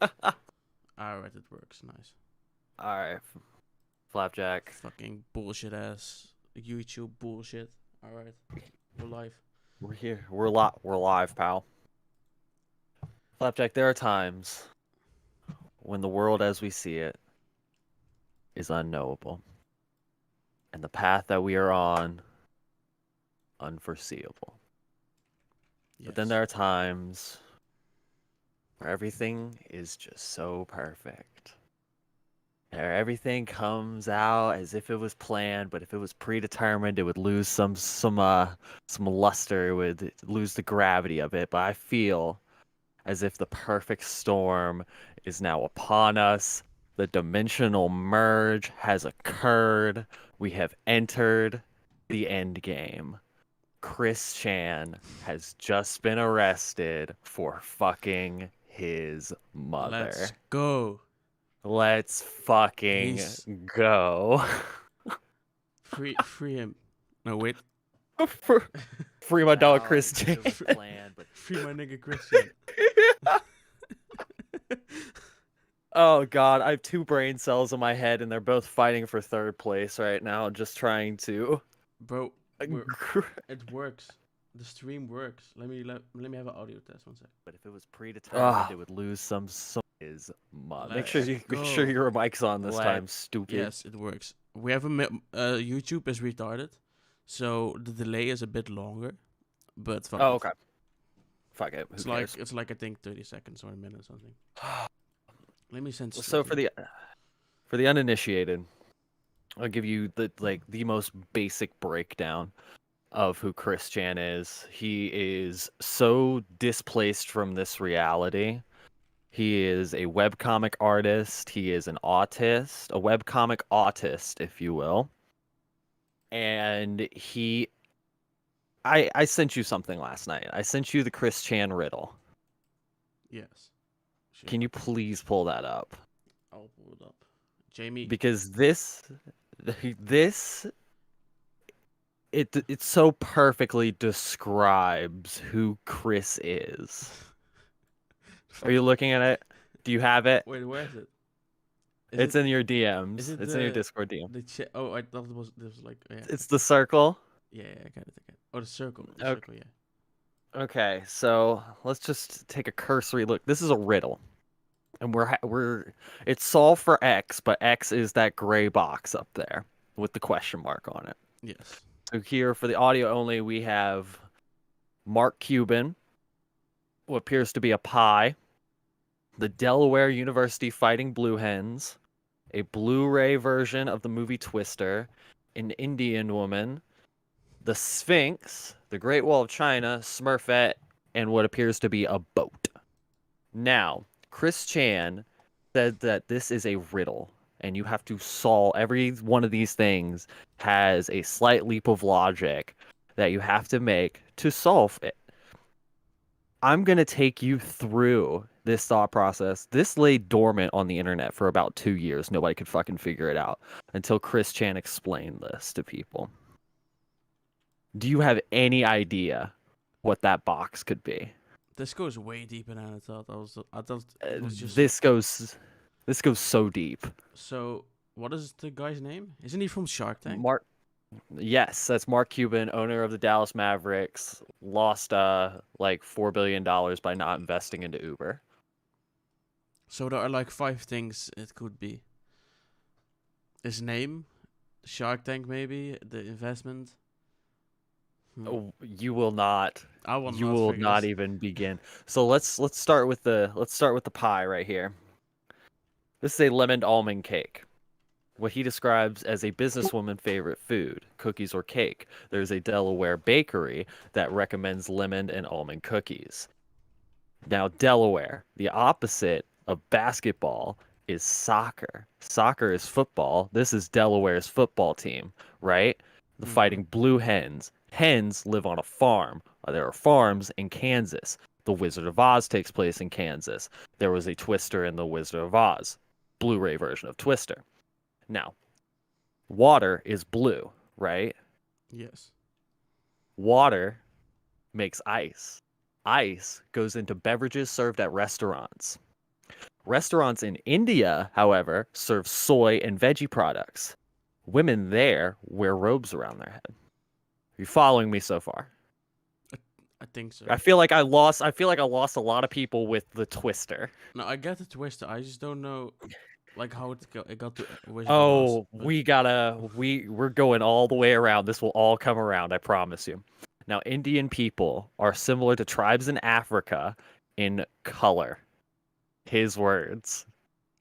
Alright, it works. Nice. All right, Flapjack. Fucking bullshit ass YouTube bullshit. Alright, we're live. We're here. We're live, pal. Flapjack, there are times when the world as we see it is unknowable, and the path that we are on unforeseeable. But then Yes. there are times where everything is just so perfect. Where everything comes out as if it was planned, but if it was predetermined, it would lose some luster, it would lose the gravity of it. But I feel as if the perfect storm is now upon us. The dimensional merge has occurred. We have entered the end game. Chris Chan has just been arrested for fucking his Let's mother. go. Let's fucking He's go. free him. No wait. Free my dog Wow, Chris Chan. free my nigga Christian. Oh God, I have two brain cells in my head, and they're both fighting for third place right now, just trying to. Bro, it works. The stream works. Let me have an audio test 1 sec. But if it was predetermined, it would lose some his Make sure your mic's on this time, stupid. Yes, it works. We have YouTube is retarded, so the delay is a bit longer. But fuck it. okay. Fuck it. Who cares? It's like I think 30 seconds or a minute or something. Let me send. So for the uninitiated, I'll give you the most basic breakdown of who Chris Chan is. He is so displaced from this reality. He is a webcomic artist. He is an autist, a webcomic autist, if you will. And I sent you something last night. I sent you the Chris Chan riddle. Yes. Sure. Can you please pull that up? I'll pull it up. Jamie. Because it so perfectly describes who Chris is. Are you looking at it? Do you have it? Wait, where is it? It's in your DMs. It's in your Discord DM. Oh, I thought it was like. Yeah. It's the circle. Yeah, I got it. Oh, the circle. Circle, yeah. Okay, so let's just take a cursory look. This is a riddle, and it's solved for X, but X is that gray box up there with the question mark on it. Yes. So here for the audio only, we have Mark Cuban, what appears to be a pie, the Delaware University Fighting Blue Hens, a Blu-ray version of the movie Twister, an Indian woman, the Sphinx, the Great Wall of China, Smurfette, and what appears to be a boat. Now, Chris Chan said that this is a riddle, and you have to solve every one of these things has a slight leap of logic that you have to make to solve it. I'm going to take you through this thought process. This lay dormant on the internet for about 2 years. Nobody could fucking figure it out until Chris Chan explained this to people. Do you have any idea what that box could be? This goes way deeper than I thought. I thought it was just... This goes so deep. So, what is the guy's name? Isn't he from Shark Tank? Yes, that's Mark Cuban, owner of the Dallas Mavericks. Lost like $4 billion by not investing into Uber. So there are like 5 things it could be. His name, Shark Tank maybe, the investment. Oh, you will not. I will you not will figure not this. even begin. So let's start with the pie right here. This is a lemon almond cake. What he describes as a businesswoman favorite food, cookies or cake. There's a Delaware bakery that recommends lemon and almond cookies. Now, Delaware, the opposite of basketball is soccer. Soccer is football. This is Delaware's football team, right? The Fighting Blue Hens. Hens live on a farm. There are farms in Kansas. The Wizard of Oz takes place in Kansas. There was a Twister in the Wizard of Oz, Blu-ray version of Twister. Now, water is blue, right? Yes. Water makes ice. Ice goes into beverages served at restaurants. Restaurants in India, however, serve soy and veggie products. Women there wear robes around their head. Are you following me so far? I think so. I feel like I lost a lot of people with the twister. No, I get the twister. I just don't know, like how it got to Wizard of Oz. Oh, we're going all the way around. This will all come around, I promise you. Now, Indian people are similar to tribes in Africa in color. His words.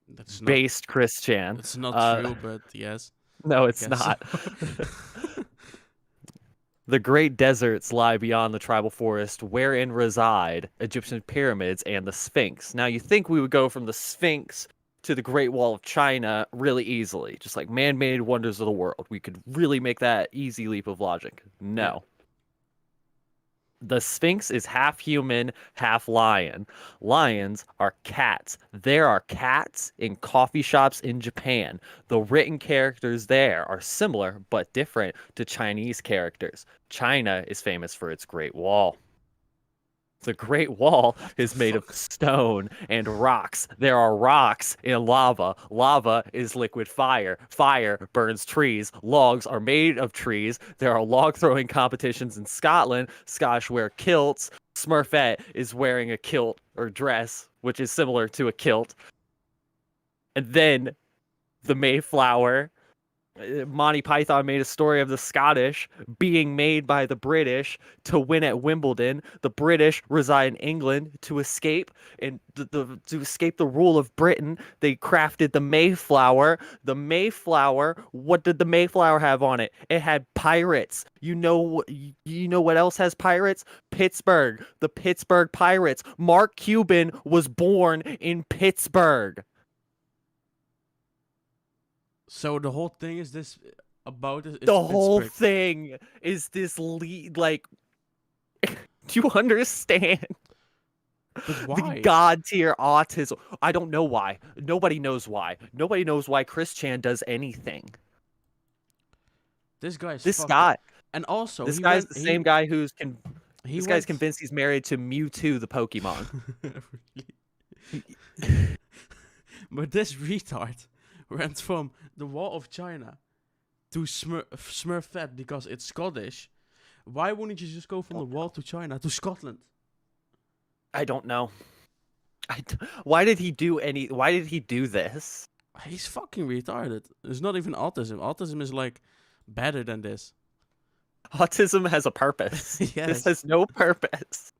That's not. Based Christian. It's not true, but yes. No, I it's guess not. so. The great deserts lie beyond the tribal forest wherein reside Egyptian pyramids and the Sphinx. Now, you think we would go from the Sphinx to the Great Wall of China really easily, just like man-made wonders of the world. We could really make that easy leap of logic. No. The Sphinx is half human, half lion. Lions are cats. There are cats in coffee shops in Japan. The written characters there are similar but different to Chinese characters. China is famous for its Great Wall. The Great Wall is made of stone and rocks. There are rocks in lava. Lava is liquid fire. Fire burns trees. Logs are made of trees. There are log throwing competitions in Scotland. Scottish wear kilts. Smurfette is wearing a kilt or dress, which is similar to a kilt. And then the Mayflower. Monty Python made a story of the Scottish being made by the British to win at Wimbledon. The British reside in England to escape to escape the rule of Britain. They crafted the Mayflower. The Mayflower. What did the Mayflower have on it? It had pirates. You know what else has pirates? Pittsburgh. The Pittsburgh Pirates. Mark Cuban was born in Pittsburgh. So the whole thing is this about it. The whole thing is this like. Do you understand? But why? The god tier autism. I don't know why. Nobody knows why. Nobody knows why Chris Chan does anything. This guy's this guy, and also this guy's the same guy who's this guy's went... convinced he's married to Mewtwo, the Pokemon. But this retard went from the Wall of China to Smurfette because it's Scottish. Why wouldn't you just go from the Wall to China to Scotland? I don't know. Why did he do this? He's fucking retarded. It's not even autism. Autism is like better than this. Autism has a purpose. Yes. This has no purpose.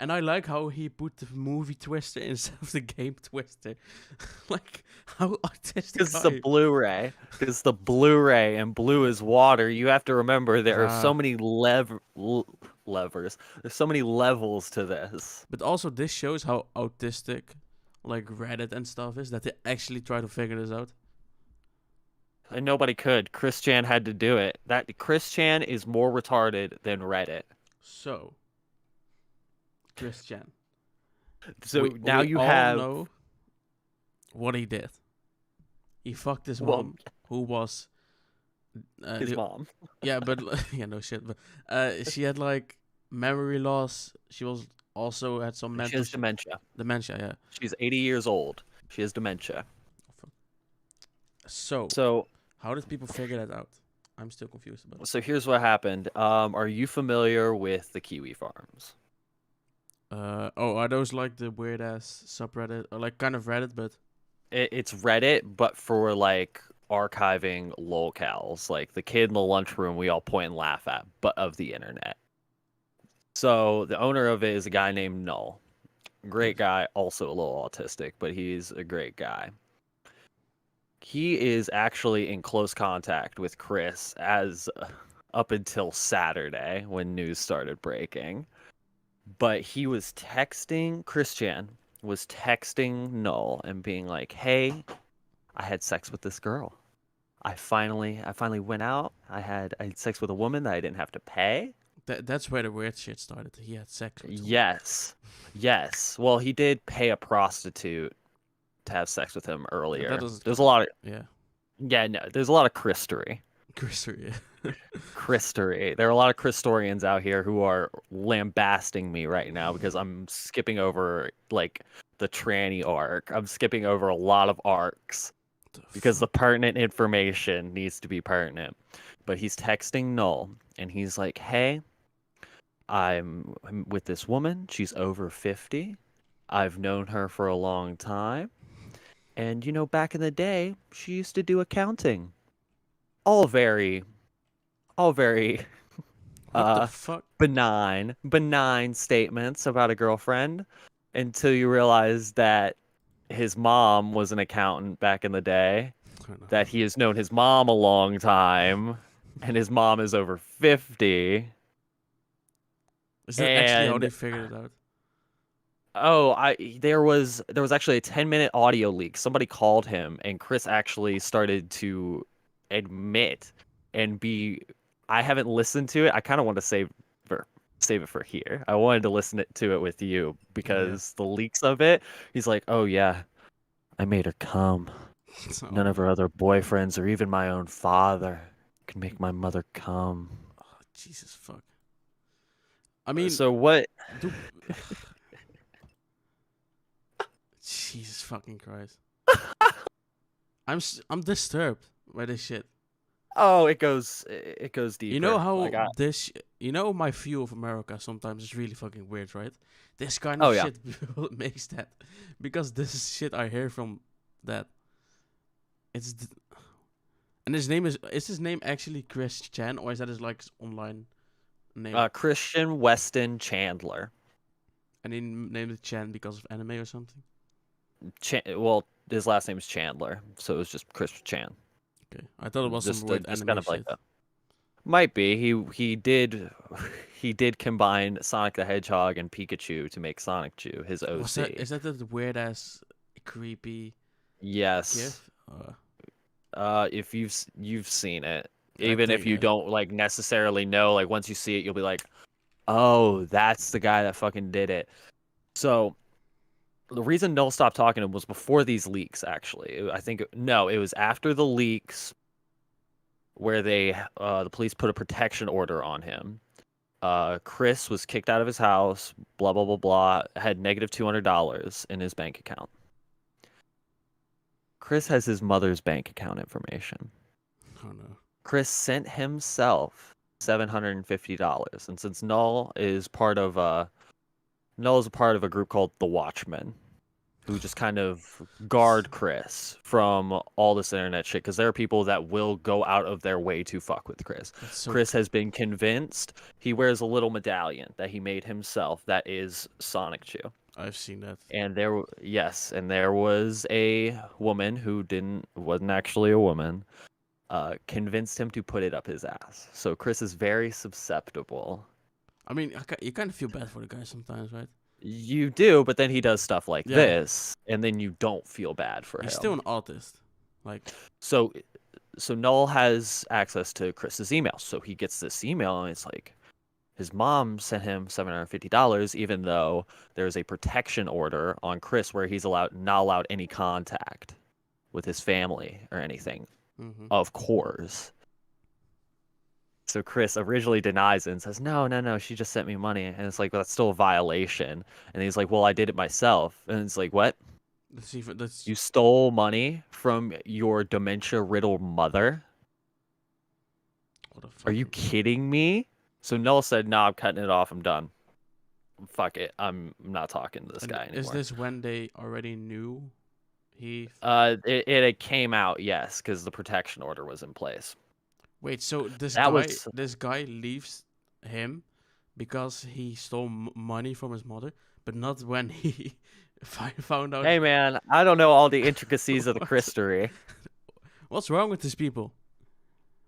And I like how he put the movie Twister instead of the game Twister. Like, how autistic Because it's the Blu-ray. It's the Blu-ray, and blue is water. You have to remember there are so many levers. There's so many levels to this. But also, this shows how autistic, like, Reddit and stuff is, that they actually try to figure this out. And nobody could. Chris Chan had to do it. Chris Chan is more retarded than Reddit. So... Chris Chan. So now you have know what he did. He fucked his mom, who was his mom. Yeah, but yeah, no shit. But she had like memory loss. She was also had some mental. She has dementia. Dementia, yeah. She's 80 years old. She has dementia. So how did people figure that out? I'm still confused about it. So here's what happened. Are you familiar with the Kiwi farms? Are those like the weird ass subreddit or like kind of Reddit, but it's Reddit, but for like archiving locales, like the kid in the lunchroom we all point and laugh at, but of the internet. So the owner of it is a guy named Null. Great guy, also a little autistic, but he's a great guy. He is actually in close contact with Chris as up until Saturday when news started breaking. But he was texting, Chris Chan was texting Null and being like, "Hey, I had sex with this girl. I finally went out. I had sex with a woman that I didn't have to pay." That's where the weird shit started. He had sex with someone. Yes. Well, he did pay a prostitute to have sex with him earlier. There's a lot of there's a lot of Christery. Christery. There are a lot of Christorians out here who are lambasting me right now because I'm skipping over like the tranny arc. I'm skipping over a lot of arcs because the pertinent information needs to be pertinent. But he's texting Null, and he's like, "Hey, I'm with this woman. She's over 50. I've known her for a long time. And, back in the day, she used to do accounting." All very, all very What the fuck? benign statements about a girlfriend until you realize that his mom was an accountant back in the day, that he has known his mom a long time, and his mom is over 50. Is that actually how they figured it out? Oh, there was actually a 10-minute audio leak. Somebody called him, and Chris actually started to admit and be. I haven't listened to it. I kind of want to save it for here. I wanted to listen to it with you because the leaks of it. He's like, "Oh yeah, I made her come. None of her other boyfriends or even my own father can make my mother come." Oh, Jesus fuck. I mean, so what? Jesus fucking Christ. I'm disturbed by this shit. Oh, it goes deeper. You know how my view of America sometimes is really fucking weird, right? This kind of shit makes that, because this is shit I hear from that. And his name is his name actually Chris Chan, or is that his like online name? Christian Weston Chandler. And he named it Chan because of anime or something? Well, his last name is Chandler, so it was just Chris Chan. Okay, I thought it was some weird anime kind of shit. like that. Might be. He did combine Sonic the Hedgehog and Pikachu to make Sonic Chew, his OC. Is that the weird ass creepy? Yes. GIF? If you've seen it, even if you don't like necessarily know, like once you see it, you'll be like, "Oh, that's the guy that fucking did it." So the reason Null stopped talking to him was before these leaks. Actually, it was after the leaks, where the police put a protection order on him. Chris was kicked out of his house. Blah blah blah blah. Had negative $200 in his bank account. Chris has his mother's bank account information. Oh no. Chris sent himself $750, and since Null is part of a group called the Watchmen, who just kind of guard Chris from all this internet shit, because there are people that will go out of their way to fuck with Chris. Chris has been convinced. He wears a little medallion that he made himself that is Sonic Chew. I've seen that. And there was a woman who wasn't actually a woman, convinced him to put it up his ass. So Chris is very susceptible. I mean, you kind of feel bad for the guy sometimes, right? You do, but then he does stuff like this, and then you don't feel bad for him. He's still an artist. So Null has access to Chris's email, so he gets this email, and it's like, his mom sent him $750, even though there's a protection order on Chris where he's not allowed any contact with his family or anything. Mm-hmm. Of course. So Chris originally denies it and says, no, she just sent me money. And it's like, well, that's still a violation. And he's like, well, I did it myself. And it's like, what? You stole money from your dementia-riddled mother? Are you kidding me? So Null said, no, I'm cutting it off. I'm done. Fuck it. I'm not talking to this guy anymore. Is this when they already knew he... It came out, yes, because the protection order was in place. Wait, so this guy leaves him because he stole money from his mother, but not when he found out... Hey, man, I don't know all the intricacies of the Christery. What's wrong with these people?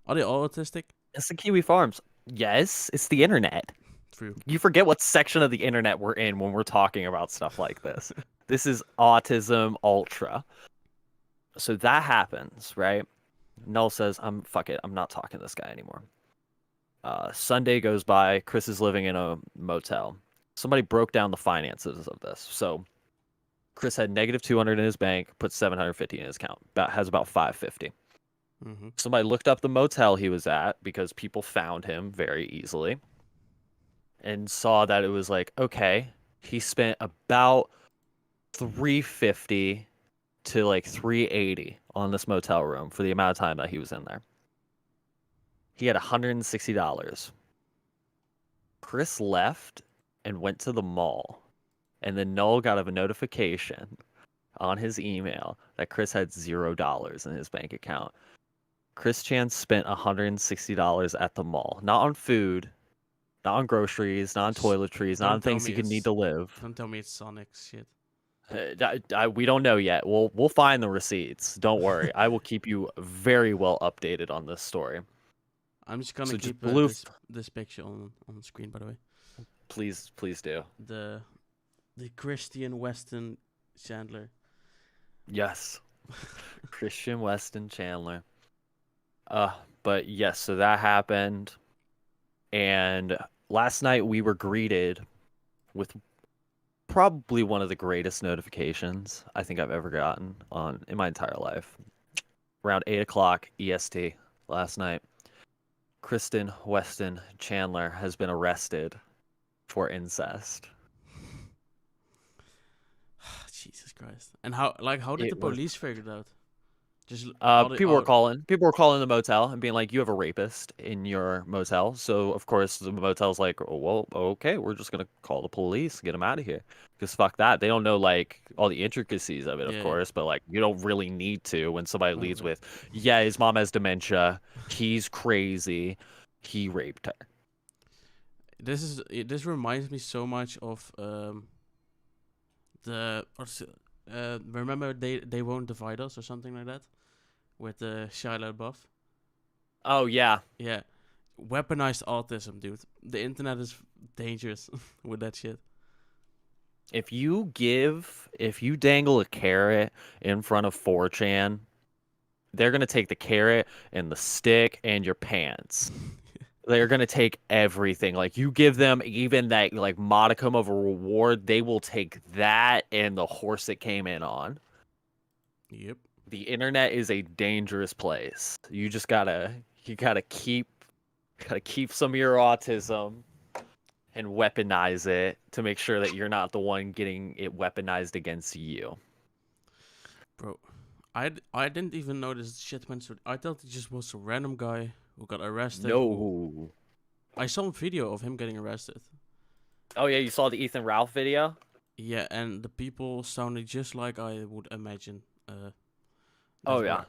Are they all autistic? It's the Kiwi Farms. Yes, it's the internet. True. You forget what section of the internet we're in when we're talking about stuff like this. This is autism ultra. So that happens, right? Null says, fuck it, I'm not talking to this guy anymore. Sunday goes by. Chris is living in a motel. Somebody broke down the finances of this. So Chris had negative 200 in his bank, put 750 in his account. Has about 550. Mm-hmm. Somebody looked up the motel he was at because people found him very easily and saw that it was like, okay, he spent about $350 to like $380 on this motel room for the amount of time that he was in there. He had $160. Chris left and went to the mall, and then Noel got a notification on his email that Chris had $0 in his bank account. Chris Chan spent $160 at the mall, not on food, not on groceries, not on toiletries, not on things he could need to live. Don't tell me it's Sonic shit. We don't know yet. We'll find the receipts. Don't worry. I will keep you very well updated on this story. I'm just gonna So keep this picture on the screen, by the way. Please do. The Christian Weston Chandler. Yes. Christian Weston Chandler. But yes, so that happened. And last night we were greeted with probably one of the greatest notifications I think I've ever gotten in my entire life. Around 8 o'clock EST last night, Kristen Weston Chandler has been arrested for incest. Jesus Christ! And how did the police figure it out? Just people were calling the motel and being like, you have a rapist in your motel. So of course the motel's like, oh, well, okay, we're just gonna call the police, get him out of here, because fuck that. They don't know like all the intricacies of it, of course, but like you don't really need to when somebody leads with, yeah, his mom has dementia, he's crazy, he raped her. This reminds me so much of remember they won't divide us or something like that, with Shia LaBeouf. Oh yeah. Yeah, weaponized autism, dude. The internet is dangerous with that shit. If you dangle a carrot in front of 4chan, they're gonna take the carrot and the stick and your pants. They're gonna take everything. Like you give them even that like modicum of a reward, they will take that and the horse it came in on. Yep. The internet is a dangerous place. You just gotta keep some of your autism and weaponize it to make sure that you're not the one getting it weaponized against you. Bro, I didn't even know this shit went so. I thought it just was a random guy who got arrested. No. I saw a video of him getting arrested. Oh yeah, you saw the Ethan Ralph video? Yeah, and the people sounded just like I would imagine. Oh yeah.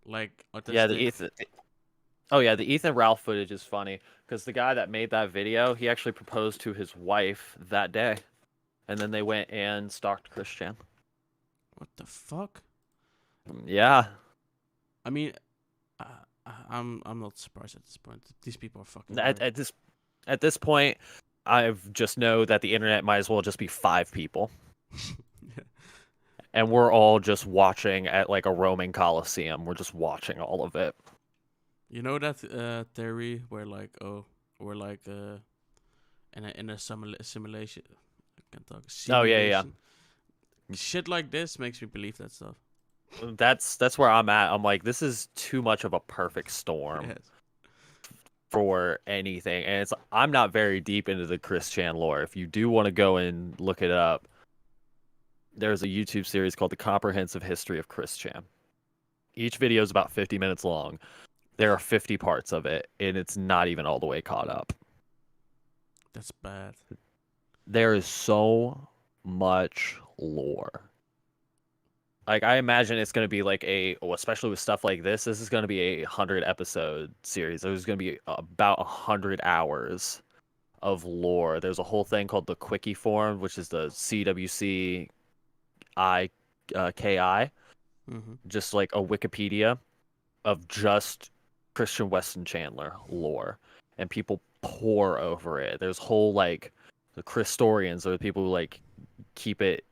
Like yeah, the Ethan Ralph footage is funny because the guy that made that video, he actually proposed to his wife that day, and then they went and stalked Chris Chan. What the fuck? Yeah. I mean, I'm not surprised at this point. These people are fucking. At this point, I've just know that the internet might as well just be 5 people. Yeah. And we're all just watching at like a Roman Coliseum. We're just watching all of it. You know that theory where like we're like in a simulation. I can't talk. Oh yeah. Shit like this makes me believe that stuff. That's where I'm at. I'm like, this is too much of a perfect storm for anything. And I'm not very deep into the Chris Chan lore. If you do want to go and look it up, there's a YouTube series called The Comprehensive History of Chris Chan. Each video is about 50 minutes long. There are 50 parts of it, and it's not even all the way caught up. That's bad. There is so much lore. Like, I imagine it's going to be like especially with stuff like this is going to be a 100-episode series. There's going to be about 100 hours of lore. There's a whole thing called the Quickie Forum, which is the CWCIKI, just like a Wikipedia of just Christian Weston Chandler lore, and people pour over it. There's whole like the Christorians are the people who like keep it,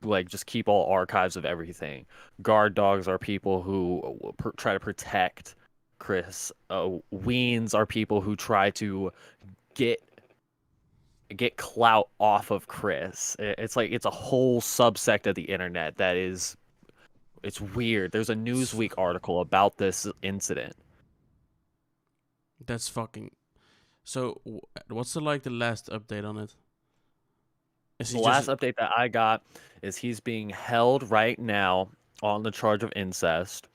like just keep all archives of everything. Guard dogs are people who try to protect Chris. Weens are people who try to get clout off of Chris. It's like it's a whole subsect of the internet that is, it's weird. There's a Newsweek article about this incident. That's fucking. So, what's the last update on it? Is The he last just update that I got is he's being held right now on the charge of incest.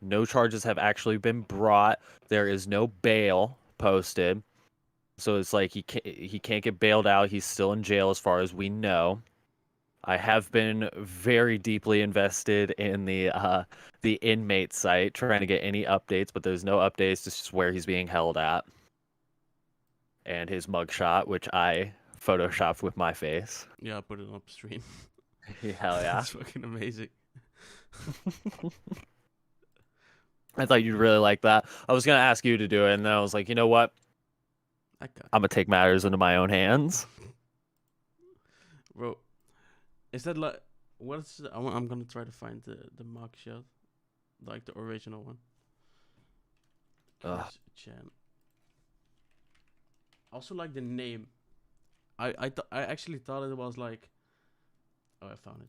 No charges have actually been brought. There is no bail posted. So it's like he can't get bailed out. He's still in jail as far as we know. I have been very deeply invested in the inmate site, trying to get any updates, but there's no updates. It's just where he's being held at, and his mugshot, which I photoshopped with my face. yeah? I put it up stream. Hell yeah! It's fucking amazing. I thought you'd really like that. I was gonna ask you to do it, and then I was like, you know what? I got I'm gonna take matters into my own hands. bro. Is that like what's? I'm gonna try to find the mug shot, like the original one. Ugh. Chris Chan. Also like the name. I actually thought it was like. Oh, I found it.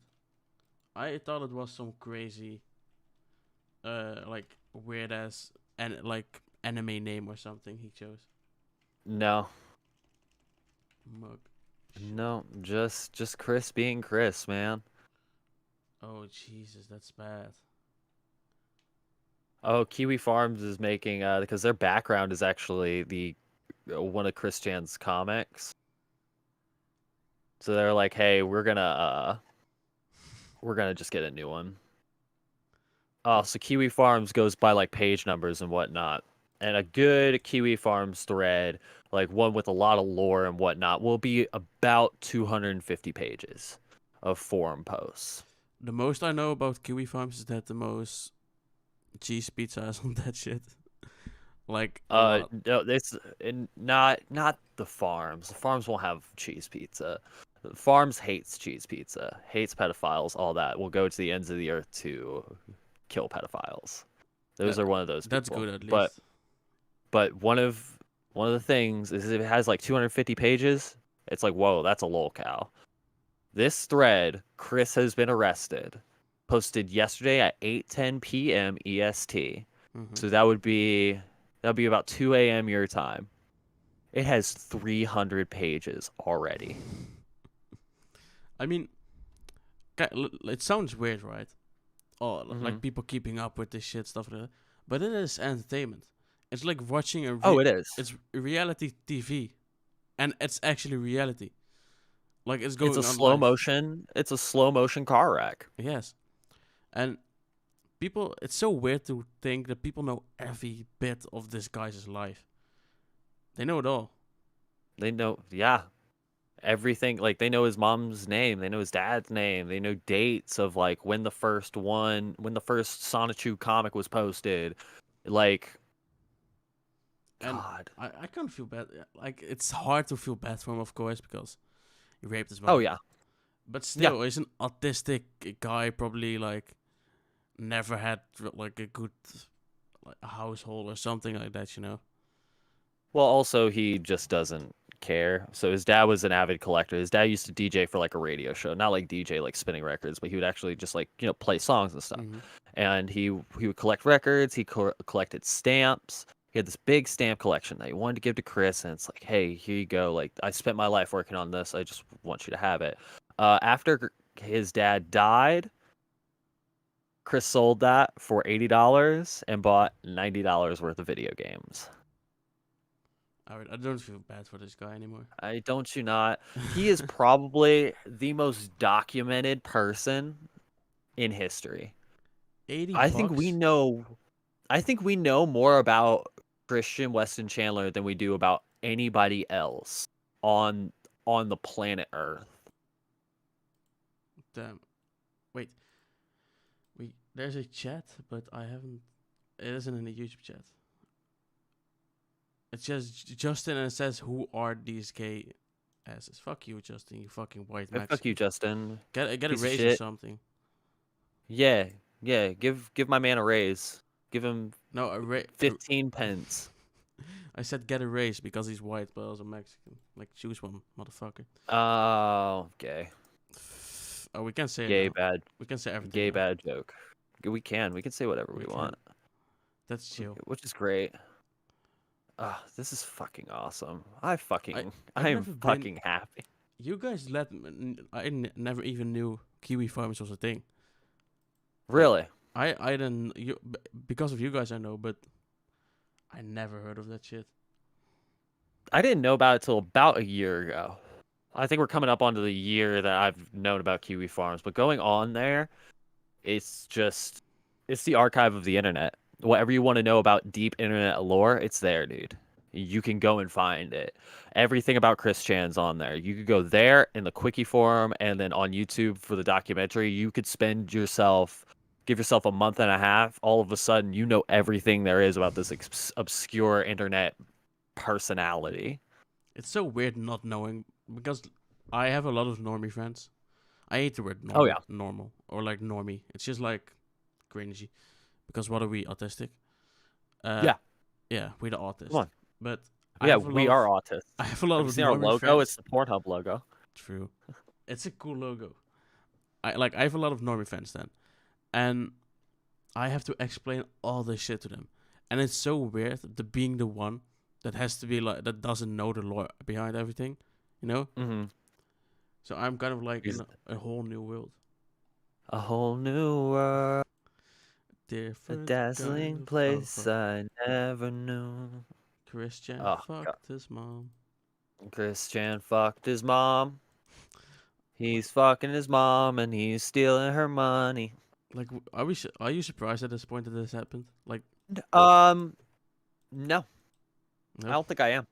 I thought it was some crazy, like weird ass and like anime name or something he chose. No, Mug. no, just Chris being Chris, man. Oh Jesus, that's bad. Oh, Kiwi Farms is making because their background is actually the one of Chris Chan's comics. So they're like, "Hey, we're gonna just get a new one." Oh, so Kiwi Farms goes by like page numbers and whatnot. And a good Kiwi Farms thread, like one with a lot of lore and whatnot, will be about 250 pages of forum posts. The most I know about Kiwi Farms is that the most cheese pizza is on that shit. Like a lot. No, this not the farms. The farms won't have cheese pizza. The farms hates cheese pizza, hates pedophiles, all that. Will go to the ends of the earth to kill pedophiles. Those That- are one of those That's people. good at least. But one of the things is if it has like 250 pages, it's like, whoa, that's a lolcow. This thread, Chris has been arrested, posted yesterday at 8:10 p.m. EST. Mhm. So that'd be about 2 a.m. your time. It has 300 pages already. I mean, it sounds weird, right? Oh, like Mhm. people keeping up with this shit stuff, like that. But it is entertainment. It's like watching a. Oh, it is. It's reality TV, and it's actually reality. Like it's going It's a on slow live. motion. It's a slow motion car wreck. Yes, and people. It's so weird to think that people know every bit of this guy's life. They know it all. They know, yeah, everything. Like they know his mom's name, they know his dad's name, they know dates of like when the first Sonichu comic was posted. Like, And God. I can't feel bad. Like it's hard to feel bad for him, of course, because he raped his Oh mom. yeah. But Yeah. still, he's an autistic guy. Probably like never had like a good like household or something like that. You know. Well, also he just doesn't care. So his dad was an avid collector. His dad used to DJ for like a radio show, not like DJ like spinning records, but he would actually just like play songs and stuff. Mm-hmm. And he would collect records. He collected stamps. He had this big stamp collection that he wanted to give to Chris, and it's like, hey, here you go. Like I spent my life working on this. I just want you to have it. After his dad died, Chris sold that for $80 and bought $90 worth of video games. I don't feel bad for this guy anymore. I don't you not. He is probably the most documented person in history. 80 I bucks. think we know more about Christian Weston Chandler than we do about anybody else on the planet Earth. Damn. Wait. There's a chat, but I haven't. It isn't in the YouTube chat. It's just Justin, and it says, "Who are these gay asses?" Fuck you, Justin. You fucking white Hey, Mexican. fuck you, Justin. Get a Piece of raise or shit. something. Yeah. Give my man a raise. Give him No, 15 pence. I said get a raise because he's white, but also Mexican. Like choose one, motherfucker. Oh, gay. Oh, we can say Gay it now. bad. We can say everything. Gay now. bad joke. We can say whatever we can. want. That's chill. Which is great. This is fucking awesome. I I've am never been- fucking happy. You guys never even knew kiwi farms was a thing. Like, Really? I didn't because of you guys I know, but I never heard of that shit. I didn't know about it till about a year ago. I think we're coming up onto the year that I've known about kiwi farms. But going on there, it's the archive of the internet. Whatever you want to know about deep internet lore, it's there, dude. You can go and find it. Everything about Chris Chan's on there. You could go there in the quickie forum, and then on YouTube for the documentary. You could give yourself a month and a half. All of a sudden, you know everything there is about this obscure internet personality. It's so weird not knowing because I have a lot of normie friends. I hate the word Oh yeah. normal or like normie. It's just like cringy. Because what are we, autistic? Yeah. Yeah, we're the autists. Come on. But Yeah, we are autists. I have a lot Have of you seen our normie logo? friends. It's the Pornhub logo. True. It's a cool logo. I have a lot of normie friends then. And I have to explain all this shit to them. And it's so weird to being the one that has to be like that doesn't know the lore behind everything, you know? Mm-hmm. So I'm kind of like in a whole new world. A whole new world. Different A dazzling kind of place I never knew. Christian Oh, fucked his mom. Christian fucked his mom. He's fucking his mom and he's stealing her money. Like, are you surprised at this point that this happened? Like, No, I nope. don't think I am.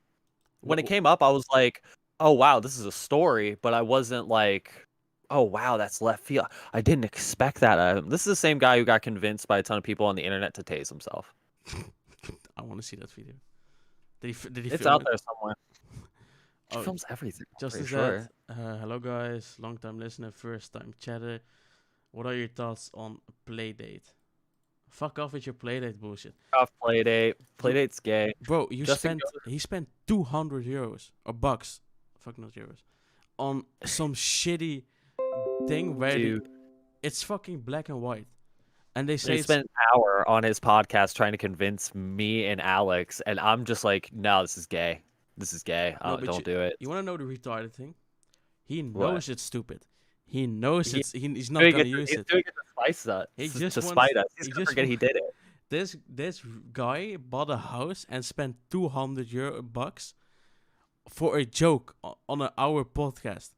When it came up, I was like, oh wow, this is a story, but I wasn't like, oh wow, that's left field. I didn't expect that out of him. This is the same guy who got convinced by a ton of people on the internet to tase himself. I want to see that video. Did he It's film out it? there somewhere. He Oh, films everything. just Pretty as sure. that. Hello guys, long time listener, first time chatter. What are your thoughts on Playdate? Fuck off with your Playdate bullshit, Off Playdate. Playdate's gay. bro. Justin He spent €200 or bucks, fuck not euros, on some shitty thing where Dude, it's fucking black and white, and they say he it's spent an hour on his podcast trying to convince me and Alex, and I'm just like, no, this is gay. This is gay. no, but Don't do it. you want to know the retarded thing? He What? knows it's stupid. He knows He- he's not Doing gonna it, use he's it. doing it to spice us. He to just to wants- spite us. He's he gonna just forget he did it. This guy bought a house and spent €200 for a joke on our podcast.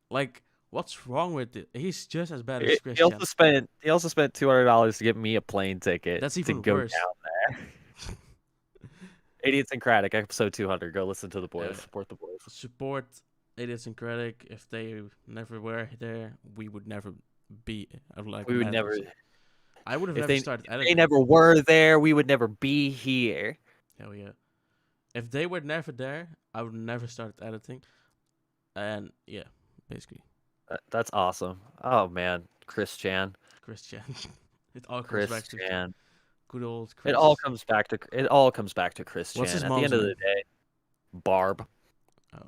Like, what's wrong with it? He's just as bad as He Christian. also spent $200 to get me a plane ticket. That's to even go worse. down there. Idiosyncratic, episode 200. Go listen to the boys. Support the boys. Support Idiosyncratic. If they never were there, we would never be like. We would never. I would have If never they, started if editing. they never were there, we would never be here. Hell yeah. If they were never there, I would never start editing. And yeah, basically, That's awesome. Oh man, Christian. Christian. It all comes back to Christian. good old Chris. It all comes back to Christian. What's his At the mom's end of name? the day, Barb. Oh,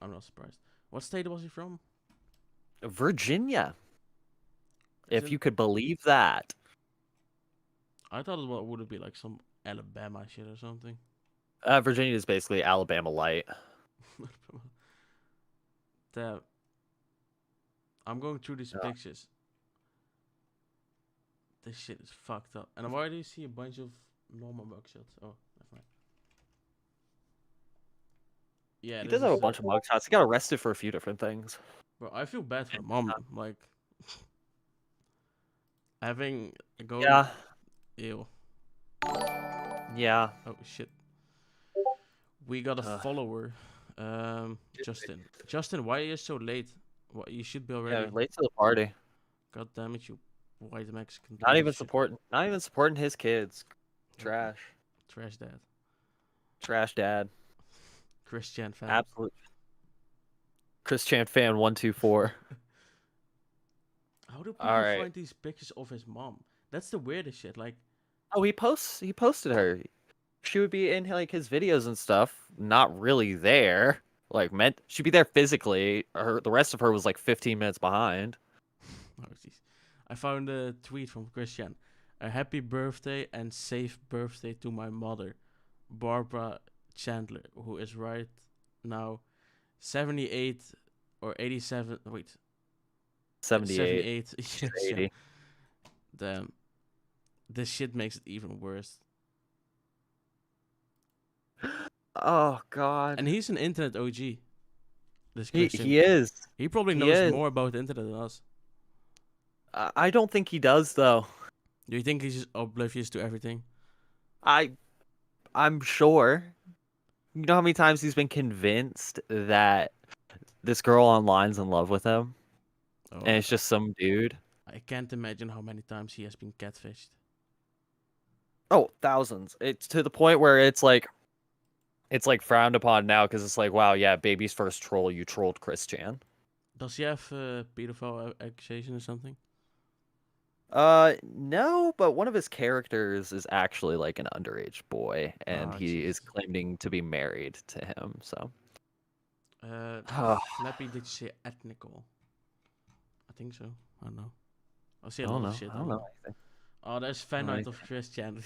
I'm not surprised. What state was he from? Virginia. Is If it- you could believe that. I thought it would be like some Alabama shit or something. Virginia is basically Alabama light. Damn. I'm going through these Yeah. pictures. This shit is fucked up. And why do you see a bunch of normal mugshots? Oh, never mind. Yeah, He this does have a is- bunch of mugshots. He got arrested for a few different things. Bro, I feel bad for mom. Like, having go. Yeah. Ew. Yeah. Oh shit. We got a follower. Justin. Justin, why are you so late? What, you should be already. Yeah, late to the party. God damn it, you white Mexican. Not piece even of shit. supporting his kids. Trash. Trash dad. Trash dad. Christian fan. Absolute. Christian fan 124. How do people Alright. find these pictures of his mom? That's the weirdest shit. Like, Oh, he posted her. She would be in like his videos and stuff, not really there. Like she'd be there physically. The rest of her was like 15 minutes behind. oh jeez. I found a tweet from Christian. A happy birthday and safe birthday to my mother, Barbara Chandler, who is right now 78 or 87. Wait, 78, 78. Yes, yeah. 80. Damn, this shit makes it even worse. Oh God. And he's an internet OG. This He Christian. he is. He probably He knows is. more about the internet than us. I don't think he does though. Do you think he's just oblivious to everything? I I'm sure. You know how many times he's been convinced that this girl online's in love with him, Oh, and it's just some dude. I can't imagine how many times he has been catfished. Oh, thousands. It's to the point where it's like frowned upon now because it's like, wow, yeah, baby's first troll, you trolled Chris Chan. Does he have pedophile accusation or something? No, but one of his characters is actually like an underage boy, and Oh, he is Jesus. claiming to be married to him. So, Flappy, did you say ethnical? I think so. I don't know. I see I a don't lot of know. shit I don't online. know anything. Oh, there's fan art of Chris Chan.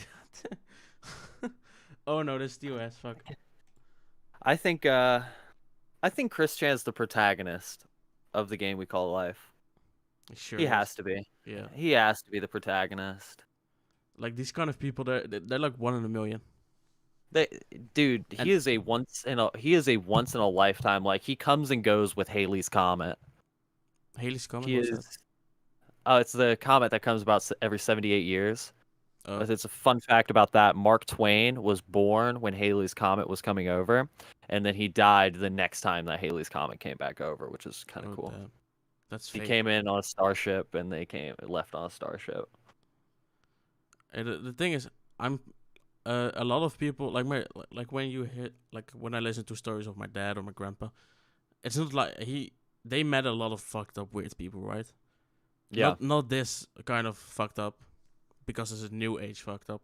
Oh no, there's the US. Fuck. I think uh, I think Chris Chan's the protagonist of the game we call life. Sure He is. has to be. Yeah. He has to be the protagonist. Like these kind of people, they're like 1 in a million. They, dude, And he is a once in a lifetime. Like he comes and goes with Haley's Comet. Haley's Comet, He what's that? is. It's the comet that comes about every 78 years. Oh, It's a fun fact about that. Mark Twain was born when Haley's Comet was coming over, and then he died the next time that Haley's Comet came back over, which is kind of cool. damn. That's He fake. came in on a starship, and they left on a starship. The thing is, I'm a lot of people like when you hit like when I listen to stories of my dad or my grandpa, it's not like they met a lot of fucked up weird people, right? Yeah. Not this kind of fucked up, because it's a new age fucked up.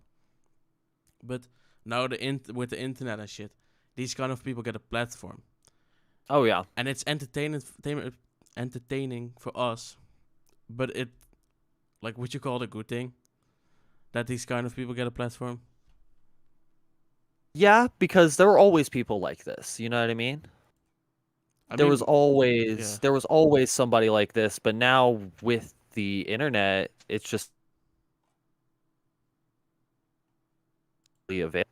But now with the internet and shit, these kind of people get a platform, Oh yeah. and it's entertaining for us. But it, like, would you call it a good thing that these kind of people get a platform? Yeah, because there were always people like this. You know what I mean? I There mean, was always yeah. there was always somebody like this, but now with the internet, it's just available.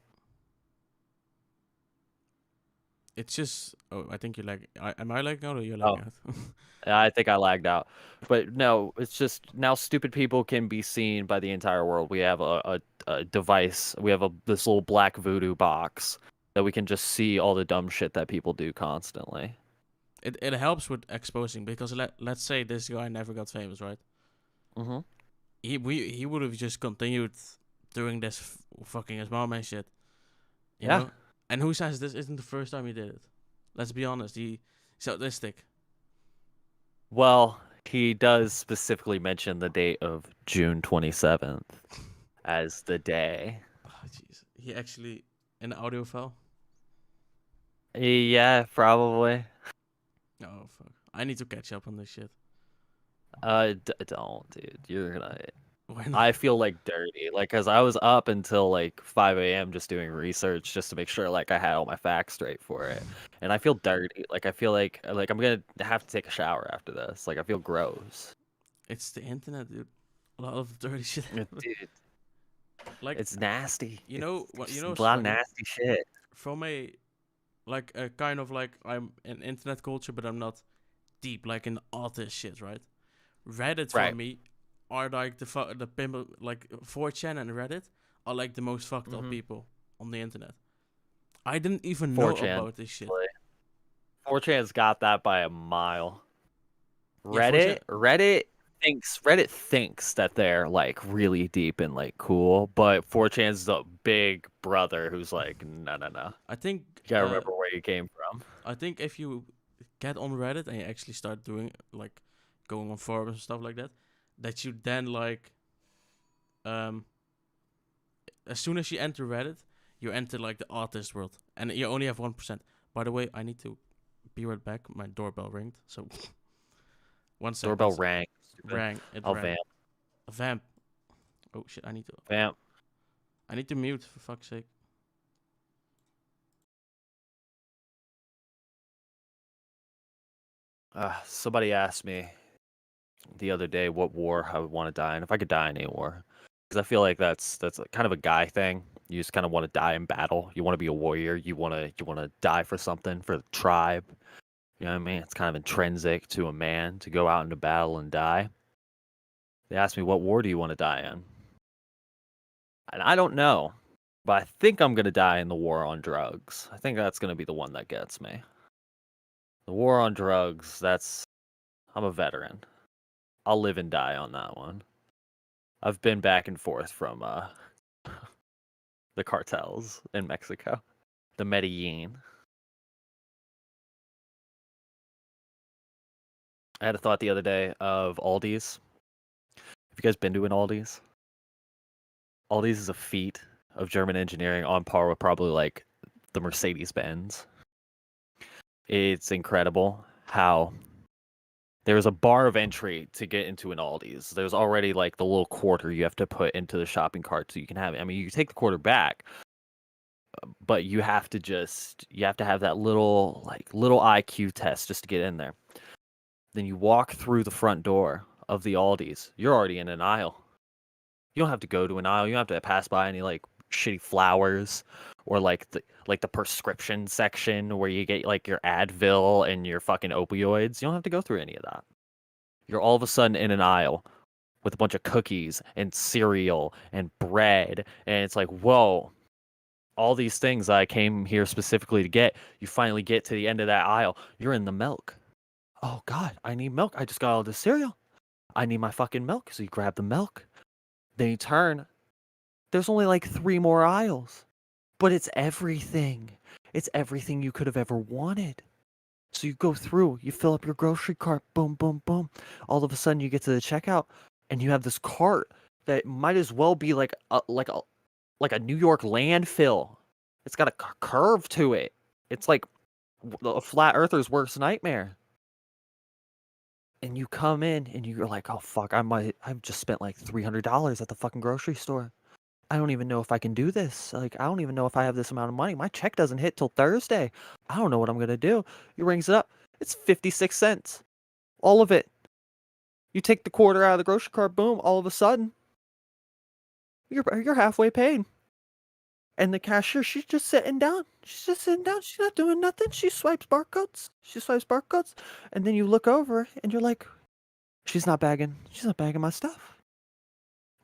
It's just. Oh, I think you like. Am I lagging out or you're Oh, lagging out? I think I lagged out. But no, it's just now stupid people can be seen by the entire world. We have a device. We have this little black voodoo box that we can just see all the dumb shit that people do constantly. It helps with exposing, because let's say this guy never got famous, right? Mm-hmm. He would have just continued doing this fucking his mom and shit, you Yeah. know. And who says this isn't the first time he did it? Let's be honest. He's autistic. Well, he does specifically mention the date of June 27th as the day. Oh, jeez. He actually in the audio file. Yeah, probably. Oh fuck! I need to catch up on this shit. Don't, dude. You're gonna. Why not? I feel like dirty, like, cause I was up until like 5 a.m. just doing research just to make sure like I had all my facts straight for it, and I feel dirty. Like I feel like I'm gonna have to take a shower after this. Like I feel gross. It's the internet, dude. A lot of dirty shit. Dude, Like, it's nasty. you know what? It's You a know, what's lot of funny? nasty shit. From a kind of like, I'm in internet culture, but I'm not deep like in all this shit, right? Reddit for Right. me are like the pimple, like 4chan and Reddit are like the most fucked up Mhm. people on the internet. I didn't even know 4chan. about this shit. 4chan's got that by a mile. Yeah, 4chan. Reddit thinks that they're like really deep and like cool, but 4chan's the big brother who's like, no, no, no. I think You gotta remember where you came from. I think if you get on Reddit and you actually start doing like going on forums and stuff like that, that you then like as soon as you enter Reddit, you enter like the artist world, and you only have 1%. By the way, I need to be right back. My doorbell ringed, so 1 second. Doorbell rang. Rang. It I'll rang. vamp. A vamp. Oh shit! I Vamp. need to mute, for fuck's sake. Somebody asked me the other day what war I would want to die in, if I could die in a war, because I feel like that's kind of a guy thing. You just kind of want to die in battle. You want to be a warrior. You want to die for something, for the tribe. You know what I mean? It's kind of intrinsic to a man to go out into battle and die. They asked me, what war do you want to die in? And I don't know, but I think I'm going to die in the war on drugs. I think that's going to be the one that gets me. The war on drugs, I'm a veteran. I'll live and die on that one. I've been back and forth from the cartels in Mexico, the Medellin. I had a thought the other day of Aldi's. Have you guys been to an Aldi's? Aldi's is a feat of German engineering on par with probably like the Mercedes-Benz. It's incredible how there's a bar of entry to get into an Aldi's. There's already like the little quarter you have to put into the shopping cart so you can have it. I mean, you can take the quarter back, but you have to have that little IQ test just to get in there. Then you walk through the front door of the Aldi's. You're already in an aisle. You don't have to go to an aisle. You don't have to pass by any like shitty flowers or like the prescription section where you get like your Advil and your fucking opioids. You don't have to go through any of that. You're all of a sudden in an aisle with a bunch of cookies and cereal and bread, and it's like, whoa, all these things I came here specifically to get. You finally get to the end of that aisle. You're in the milk. Oh God, I need milk. I just got all this cereal. I need my fucking milk. So you grab the milk. Then you turn. There's only like 3 more aisles. But it's everything. It's everything you could have ever wanted. So you go through, you fill up your grocery cart, boom, boom, boom. All of a sudden you get to the checkout and you have this cart that might as well be like a New York landfill. It's got a curve to it. It's like a flat earther's worst nightmare. And you come in and you're like, oh fuck, I've just spent like $300 at the fucking grocery store. I don't even know if I can do this. Like, I don't even know if I have this amount of money. My check doesn't hit till Thursday. I don't know what I'm gonna do. He rings it up. It's 56 cents. All of it. You take the quarter out of the grocery cart, boom, all of a sudden, you're halfway paid. And the cashier, she's just sitting down. She's just sitting down. She's not doing nothing. She swipes barcodes. And then you look over and you're like, she's not bagging my stuff.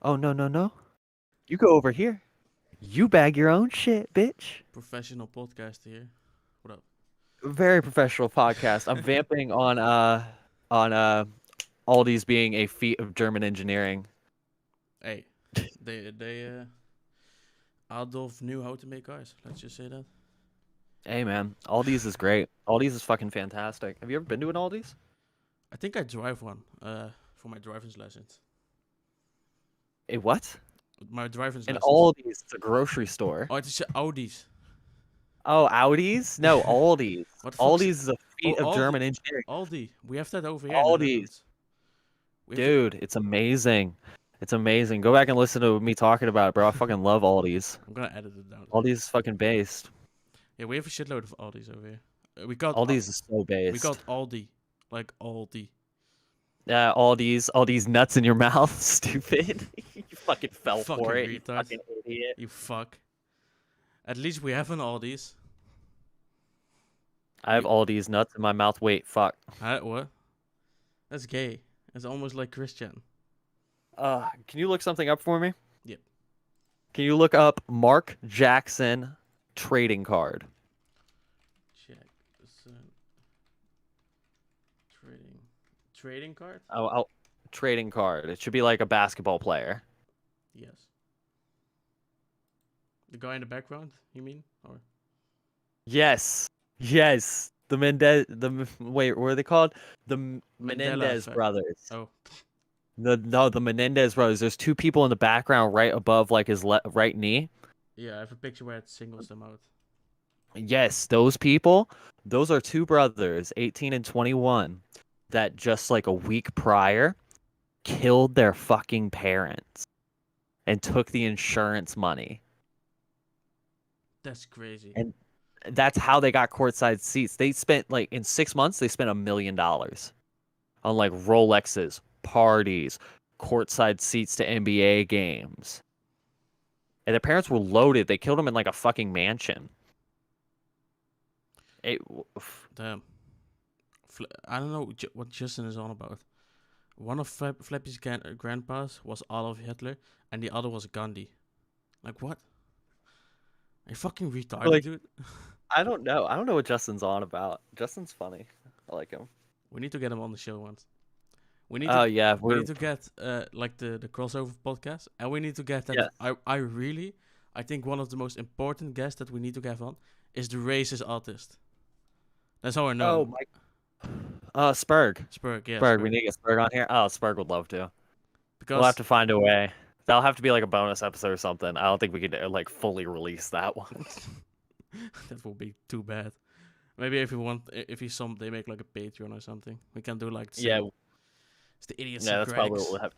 Oh, no, no, no. You go over here. You bag your own shit, bitch. Professional podcast here. What up? Very professional podcast. I'm vamping on Aldi's being a feat of German engineering. Hey, they Adolf knew how to make cars. Let's just say that. Hey man, Aldi's is great. Aldi's is fucking fantastic. Have you ever been to an Aldi's? I think I drive one. For my driver's license. A what? My driver's An license. Aldi's, it's a grocery store. Oh, it's Audi's. Oh, Audis? No, Aldi's. What the fuck's- Aldi's is a feat of Aldi. German engineering. Aldi. We have that over here. Aldi's. Dude, it's amazing. It's amazing. Go back and listen to me talking about it, bro. I fucking love Aldi's. I'm gonna edit it down. Aldi's is fucking based. Yeah, we have a shitload of Aldi's over here. We got Aldi's is so based. We got Aldi, like Aldi. Yeah, Aldi's nuts in your mouth, stupid. You fucking fell Fucking for it, retard. you fucking idiot. You fuck. At least we have an Aldi's. I have Aldi's nuts in my mouth. Wait, fuck. What? That's gay. It's almost like Christian. Can you look something up for me? Yep. Can you look up Mark Jackson trading card? Jackson. Trading card? Trading card. It should be like a basketball player. Yes. The guy in the background, you mean? Or Yes. Yes. Wait, what are they called? The Menendez effect. brothers. Oh. The Menendez brothers. There's 2 people in the background right above like his right knee. Yeah, I have a picture where it singles them out. Yes, those people, those are 2 brothers, 18 and 21, that just like a week prior killed their fucking parents and took the insurance money. That's crazy. And that's how they got courtside seats. They spent like in 6 months, they spent $1 million on like Rolexes, parties, courtside seats to NBA games. And their parents were loaded. They killed them in like a fucking mansion. It, Damn. I don't know what Justin is on about. One of Flappy's grandpas was Adolf Hitler, and the other was Gandhi. Like, what? Are you fucking retarded, like, dude? I don't know. I don't know what Justin's on about. Justin's funny. I like him. We need to get him on the show once. We need Oh to. yeah, We need to get like the crossover podcast, and we need to get that. Yes. I think one of the most important guests that we need to get on is the racist artist. That's how I know. Oh my. Spurg. Spurg, yeah. Spurg. We need to get Spurg on here. Oh, Spurg would love to. Because We'll have to find a way. That'll have to be like a bonus episode or something. I don't think we could like fully release that one. that will be too bad. Maybe if you someday make like a Patreon or something, we can do like Yeah. It's the idiots. Yeah, that's probably what we'll have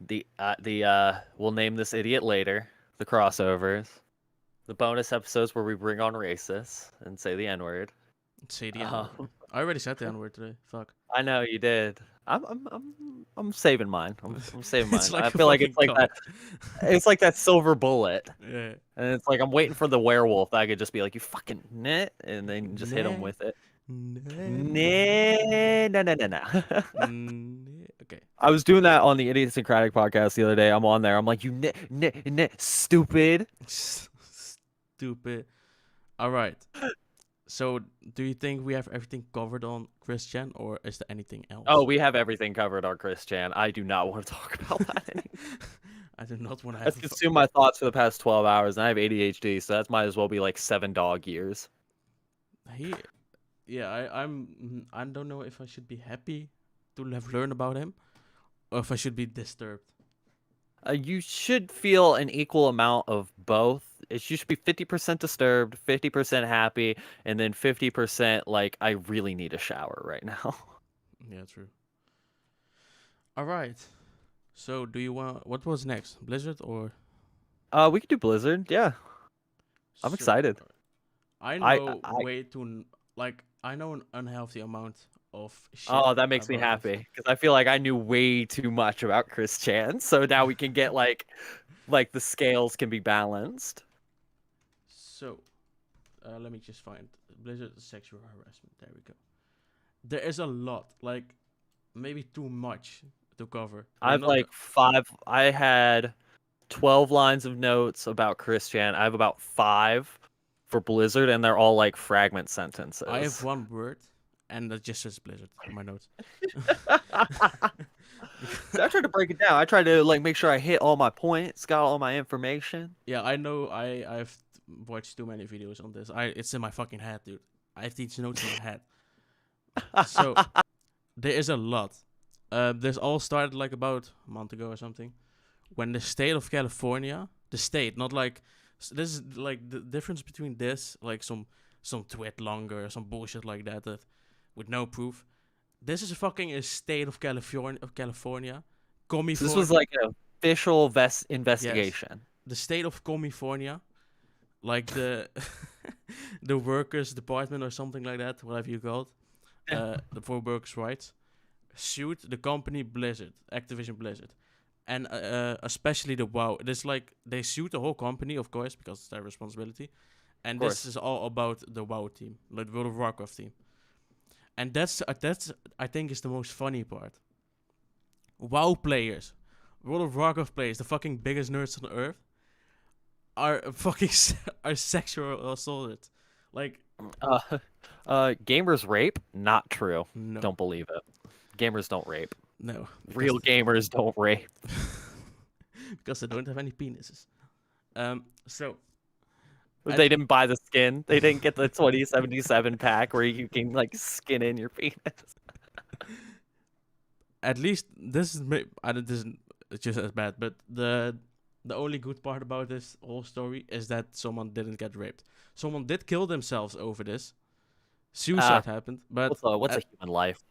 to do. We'll name this idiot later. The crossovers. The bonus episodes where we bring on racists and say the N-word. Say the N-word. I already said the N-word today. Fuck. I know you did. I'm saving mine. I'm saving mine. Like I feel like it's like that. It's like that silver bullet. Yeah. And it's like I'm waiting for the werewolf. I could just be like, "You fucking net," and then just hit him Nah. with it. No. Okay. I was doing that on the Idiosyncratic podcast the other day. I'm on there. I'm like, "You stupid." Stupid. All right. So, do you think we have everything covered on Christian, or is there anything else? Oh, we have everything covered on Christian. I do not want to talk about that anymore. I do not want to That's have. consumed my thoughts for the past 12 hours, and I have ADHD, so that might as well be like 7 dog years. I don't know if I should be happy to have learned about him, or if I should be disturbed. You should feel an equal amount of both. You should be 50% disturbed, 50% happy, and then 50% like, I really need a shower right now. Yeah, true. All right. So, do you want? What was next? Blizzard or? We could do Blizzard, yeah. I'm excited. I know way too I know an unhealthy amount of shit. Oh, that makes me happy because I feel like I knew way too much about Chris Chan, so now we can get like the scales can be balanced. So, let me just find Blizzard sexual harassment. There we go. There is a lot, like maybe too much to cover. I've like 5. I had 12 lines of notes about Chris Chan. I have about 5 for Blizzard, and they're all like fragment sentences. I have one word, and that just says Blizzard in my notes. So I tried to break it down. I tried to like make sure I hit all my points, got all my information. Yeah, I know. I've watched too many videos on this. It's in my fucking head, dude. I have these notes in my head. So there is a lot. This all started like about a month ago or something, when the state of California, the state, not like this is like the difference between this, like some tweet longer, some bullshit like that with no proof. This is fucking a state of California. So this was like an official investigation. Yes. The state of California, like the the workers department or something like that, whatever you call it, for workers' rights, sued the company Blizzard, Activision Blizzard, and especially the WoW. This like they sued the whole company, of course, because it's their responsibility. And this is all about the WoW team, like the World of Warcraft team. And that's I think is the most funny part. WoW players, World of Warcraft players, the fucking biggest nerds on earth, are fucking are sexual assaulted. Like, gamers rape? Not true. no, Don't believe it. Gamers don't rape. no, Real gamers don't rape. because they don't have any penises. So They didn't buy the skin. They didn't get the 2077 pack where you can like skin in your penis. at least this isn't just as bad, but the only good part about this whole story is that someone didn't get raped. Someone did kill themselves over this. Suicide happened, but what's a human life?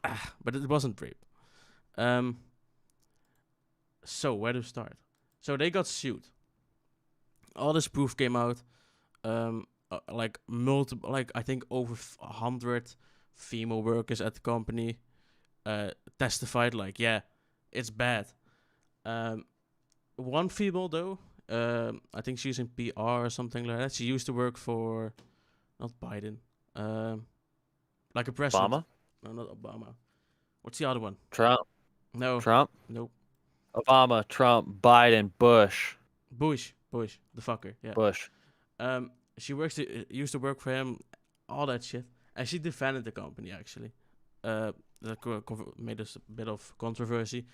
But it wasn't rape. So where to start? So they got sued. All this proof came out. like multiple, like I think over 100 female workers at the company testified like, yeah, it's bad. Um, one female though, I think she's in PR or something like that. She used to work for not Biden, like a president. Obama, No, not Obama. What's the other one? Trump, No, Trump, nope. Obama, Trump, Biden, Bush, Bush, the fucker. Yeah. Bush. She used to work for him, all that shit, and she defended the company actually. That made us a bit of controversy.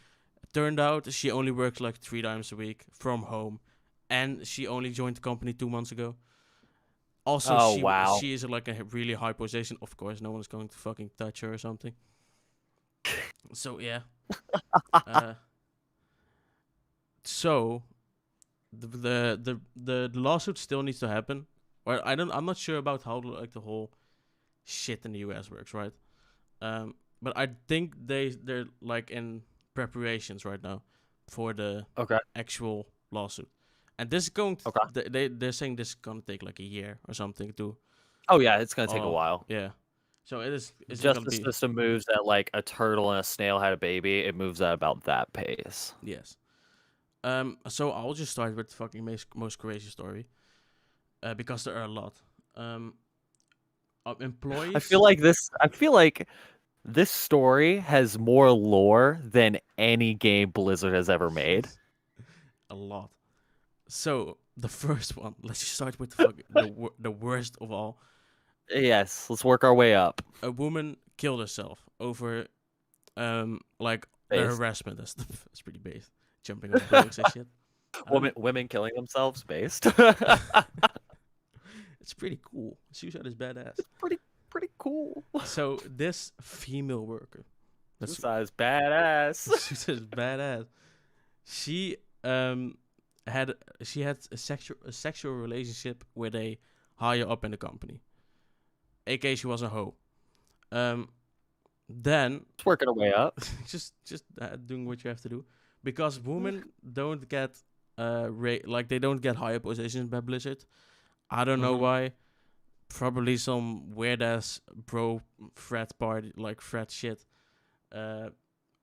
Turned out she only works like 3 times a week from home, and she only joined the company 2 months ago. Also, Oh wow. she is in like a really high position. Of course, no one's going to fucking touch her or something. So yeah. So the lawsuit still needs to happen. Or I'm not sure about how like the whole shit in the US works, right? But I think they're like in preparations right now for the Okay. actual lawsuit. And this is going to, they're saying this is going to take like a year or something to Oh yeah, it's gonna take a while. Yeah. So it's going to Justice be system moves at like a turtle and a snail had a baby. It moves at about that pace. yes. So I'll just start with the fucking most crazy story. Because there are a lot. Employees. I feel like this story has more lore than any game Blizzard has ever made. A lot. So the first one, let's just start with the worst of all. Yes, let's work our way up. A woman killed herself over like the Based. harassment. That's pretty base. Jumping over buildings and shit. Women killing themselves based. It's pretty cool. Suicide is badass. It's pretty cool. So this female worker, Suicide is badass. Suicide is badass. She had a sexual relationship with a higher up in the company. aka she was a hoe. Then It's working our way up. just doing what you have to do, because women don't get like they don't get higher positions by Blizzard. I don't know why. Probably some weird ass bro frat party, like frat shit.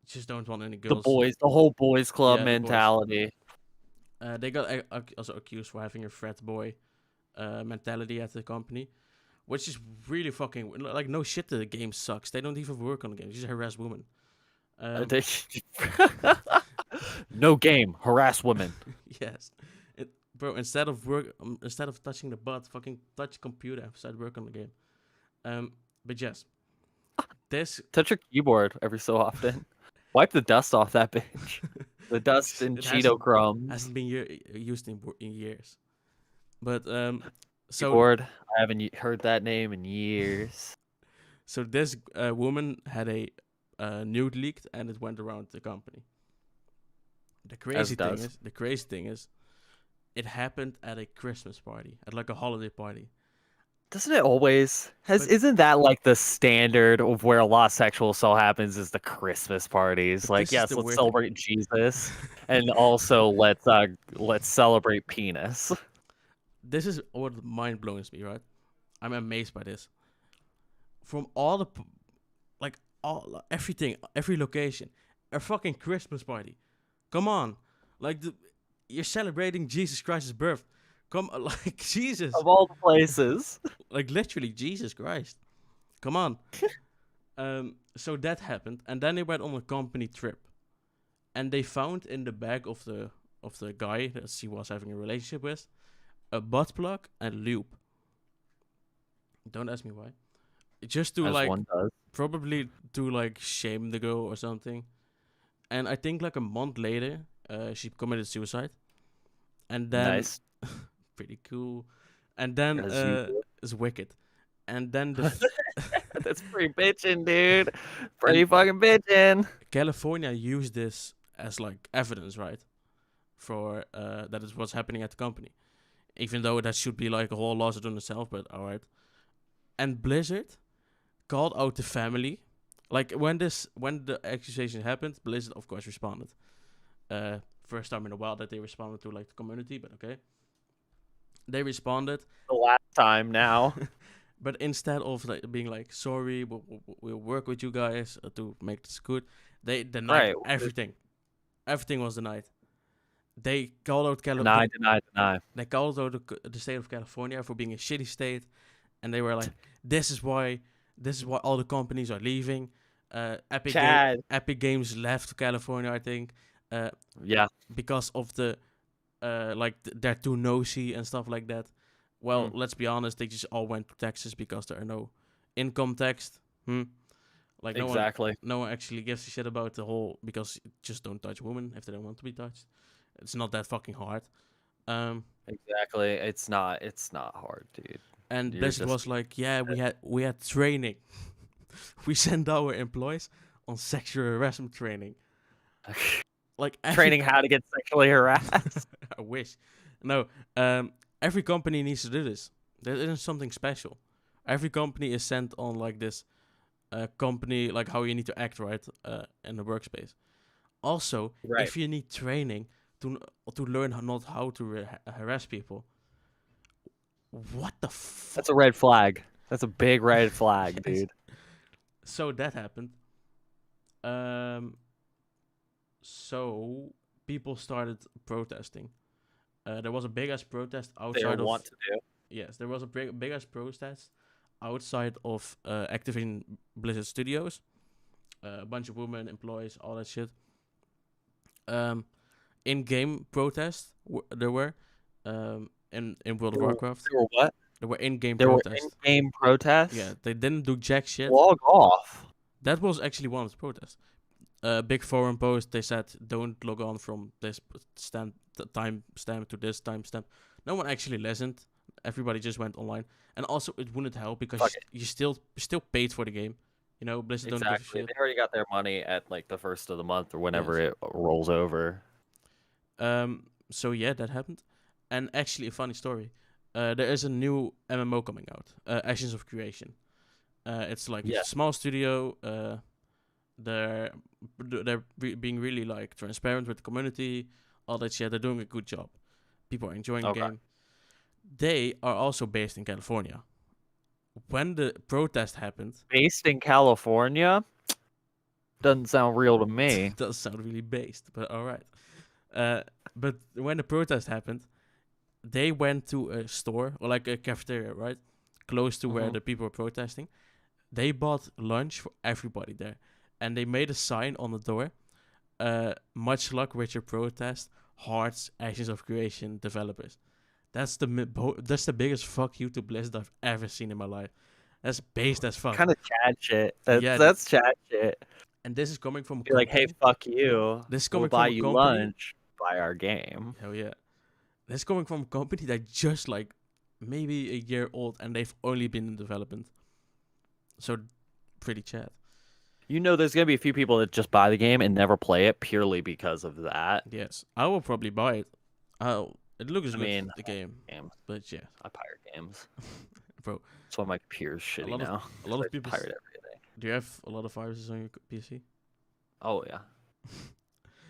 Just don't want any girls. The whole boys club Yeah, the boys. mentality. They got also accused for having a frat boy mentality at the company, which is really fucking like no shit. The game sucks. They don't even work on the game. They just harass women. No game, harass women. Yes, bro. Instead of touching the butt, fucking touch computer. Start work on the game. But yes, this Touch your keyboard every so often. Wipe the dust off that bitch. The dust and Cheeto crumbs. hasn't been used in years. But so Keyboard, I haven't heard that name in years. So this woman had a nude leaked, and it went around the company. The crazy thing is, it happened at a Christmas party, at like a holiday party. Doesn't it always? Isn't that like the standard of where a lot of sexual assault happens? Is the Christmas parties? Like, yes, let's celebrate Jesus, and also let's celebrate penis. This is what mind blows me, right? I'm amazed by this. From all the, everything, every location, a fucking Christmas party. Come on, like you're celebrating Jesus Christ's birth. Come, like Jesus. Of all the places. Like literally Jesus Christ. Come on. So that happened, and then they went on a company trip, and they found in the bag of the guy that she was having a relationship with, a butt plug and lube. Don't ask me why. Just to probably to like shame the girl or something. And I think like a month later, she committed suicide. And then nice. Pretty cool. And then it's wicked. And then that's pretty bitchin', dude. Pretty fucking bitchin'. California used this as like evidence, right? For that is what's happening at the company. Even though that should be like a whole lawsuit on itself, but alright. And Blizzard called out the family. Like when the accusation happened, Blizzard of course responded. First time in a while that they responded to like the community, but okay. They responded, The last time now. but instead of like being like, sorry, we'll work with you guys to make this good, they denied Right. everything. Everything was denied. They called out Deny, deny, deny. they called out the state of California for being a shitty state, and they were like, this is why all the companies are leaving. Chad. Epic Games left California, I think, uh, Yeah. because of the they're too nosy and stuff like that. Well, Mm. let's be honest, they just all went to Texas because there are no income tax. Like Exactly. no one actually gives a shit about the whole, because just don't touch women if they don't want to be touched. It's not that fucking hard. Exactly. It's not hard, dude. And You're Blizzard just was like, yeah, we had training. We sent our employees on sexual harassment training. Like training how to get sexually harassed. I wish. No, every company needs to do this. There isn't something special. Every company is sent on like this company, like how you need to act right in the workspace. Also, Right. if you need training to learn not how to harass people, what the fuck? That's a red flag. That's a big red flag, Yes. dude. So that happened. So people started protesting. There was a big ass protest They outside of. want to do. Yes, there was a big ass protest outside of Activision Blizzard Studios. A bunch of women, employees, all that shit. In-game protests there were in World of Warcraft. They were what? There were in-game There were protests. in-game protests. Yeah, they didn't do jack shit. Log off. That was actually one of the protests. Big forum post. They said don't log on from this time stamp to this time stamp. No one actually listened. Everybody just went online, and also it wouldn't help because you still paid for the game. You know, Blizzard don't give a Exactly. shit. They already got their money at like the first of the month or whenever it rolls over. So yeah, that happened. And actually, a funny story. There is a new MMO coming out. Actions of Creation. It's like a small studio. They're being really like transparent with the community, all that shit. They're doing a good job. People are enjoying the game. They are also based in California. When the protest happened, based in California, doesn't sound real to me. Does sound really based, but all right. But when the protest happened, they went to a store or like a cafeteria, right, close to where the people were protesting. They bought lunch for everybody there. And they made a sign on the door. Much luck with your protest. Hearts, Actions of Creation developers. That's the biggest fuck you to Blizzard I've ever seen in my life. That's based as fuck. Kind of Chad shit. That's Chad shit. And this is coming from a company. Like, hey, fuck you. This is coming we'll buy from a you company, lunch. Buy our game. Hell yeah. This is coming from a company that just like maybe a year old and they've only been in development. So pretty Chad. You know, there's gonna be a few people that just buy the game and never play it purely because of that. Yes, I will probably buy it. It looks good, the game. Games. But yeah, I pirate games, bro. That's why my computer's shitty now. A lot of people pirate everything. Do you have a lot of viruses on your PC? Oh yeah.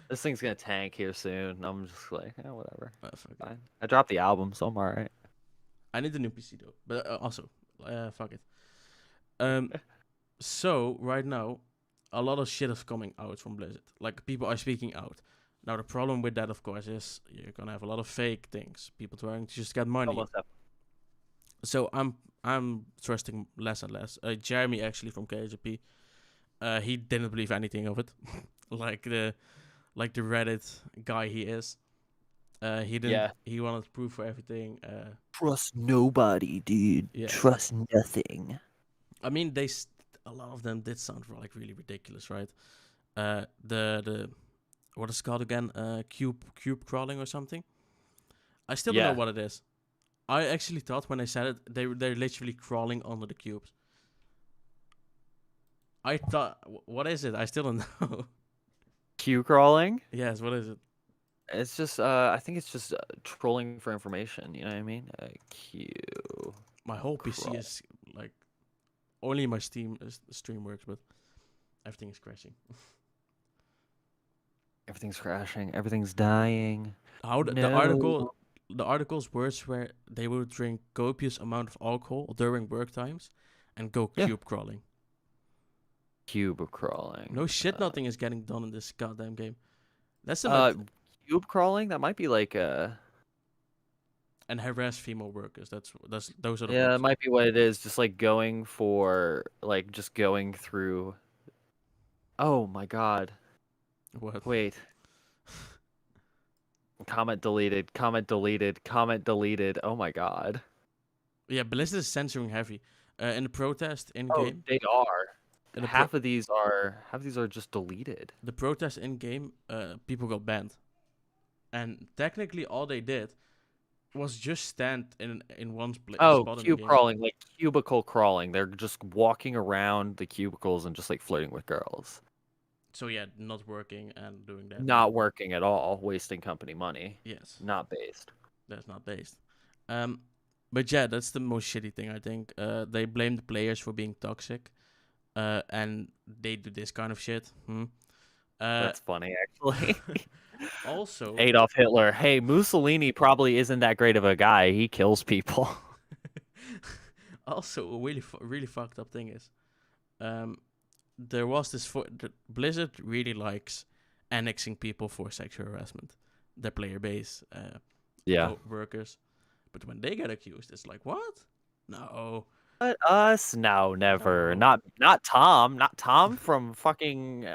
This thing's gonna tank here soon. I'm just like, whatever. Fine. I dropped the album, so I'm alright. I need a new PC though, but also, fuck it. So right now, a lot of shit is coming out from Blizzard. Like people are speaking out. Now the problem with that, of course, is you're gonna have a lot of fake things. People trying to just get money. So I'm trusting less and less. Jeremy actually from KJP, he didn't believe anything of it, like the Reddit guy he is. He didn't. Yeah. He wanted proof for everything. Trust nobody, dude. Yeah. Trust nothing. I mean, a lot of them did sound like really ridiculous, right? The what is it called again? Cube crawling or something. I still don't know what it is. I actually thought when I said it, they're literally crawling under the cubes. I thought, what is it? I still don't know. Cube crawling? Yes, what is it? It's just, I think it's just trolling for information. You know what I mean? Q. My whole PC is like, only my stream works, but everything is crashing. Everything's crashing. Everything's dying. The article the article's words were they would drink copious amount of alcohol during work times and go Yeah. cube crawling. Cube crawling. No shit, nothing is getting done in this goddamn game. That's Cube crawling. That might be like and harass female workers. That's those are the Yeah, words. that might be what it is. Just like going for like just going through. Oh my god. What? Wait. Comment deleted. Comment deleted. Comment deleted. Oh my god. Yeah, Blizzard is censoring heavy. In the protest in Oh, game, they are. in the Half of these are just deleted. the protest in game, people got banned, and technically all they did was just stand in one Oh, spot in the cube game. crawling, like cubicle crawling. They're just walking around the cubicles and just like flirting with girls. So yeah, not working and doing that. Not working at all, wasting company money. Yes, Not based. that's not based. But yeah, that's the most shitty thing I think. They blame the players for being toxic, and they do this kind of shit. That's funny, actually. Also, Adolf Hitler. Hey, Mussolini probably isn't that great of a guy. He kills people. also a really fucked up thing is, there was this Blizzard really likes annexing people for sexual harassment, their player base, Yeah. workers, but when they get accused, it's like what? No, But us? No, never. No. Not Tom. Not Tom from fucking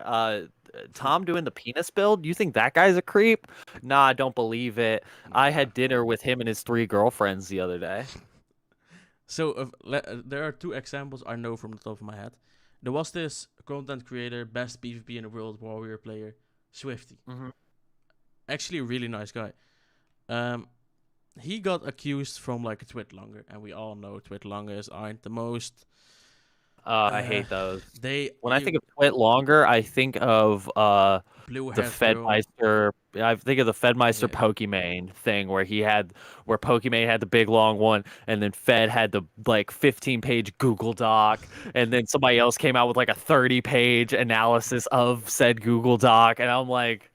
Tom doing the penis build. You think that guy's a creep? Nah, I don't believe it. I had dinner with him and his 3 girlfriends the other day. So there are 2 examples I know from the top of my head. There was this content creator, best PvP in the world warrior player, Swifty. Mm-hmm. Actually, a really nice guy. He got accused from like a twitlonger, and we all know twitlongers aren't the most. I hate those. When I think of Twit Longer, I think of blue the Fedmeister. I think of the Fedmeister Pokimane thing where Pokimane had the big long one, and then Fed had the like 15-page Google Doc, and then somebody else came out with like a 30-page analysis of said Google Doc, and I'm like,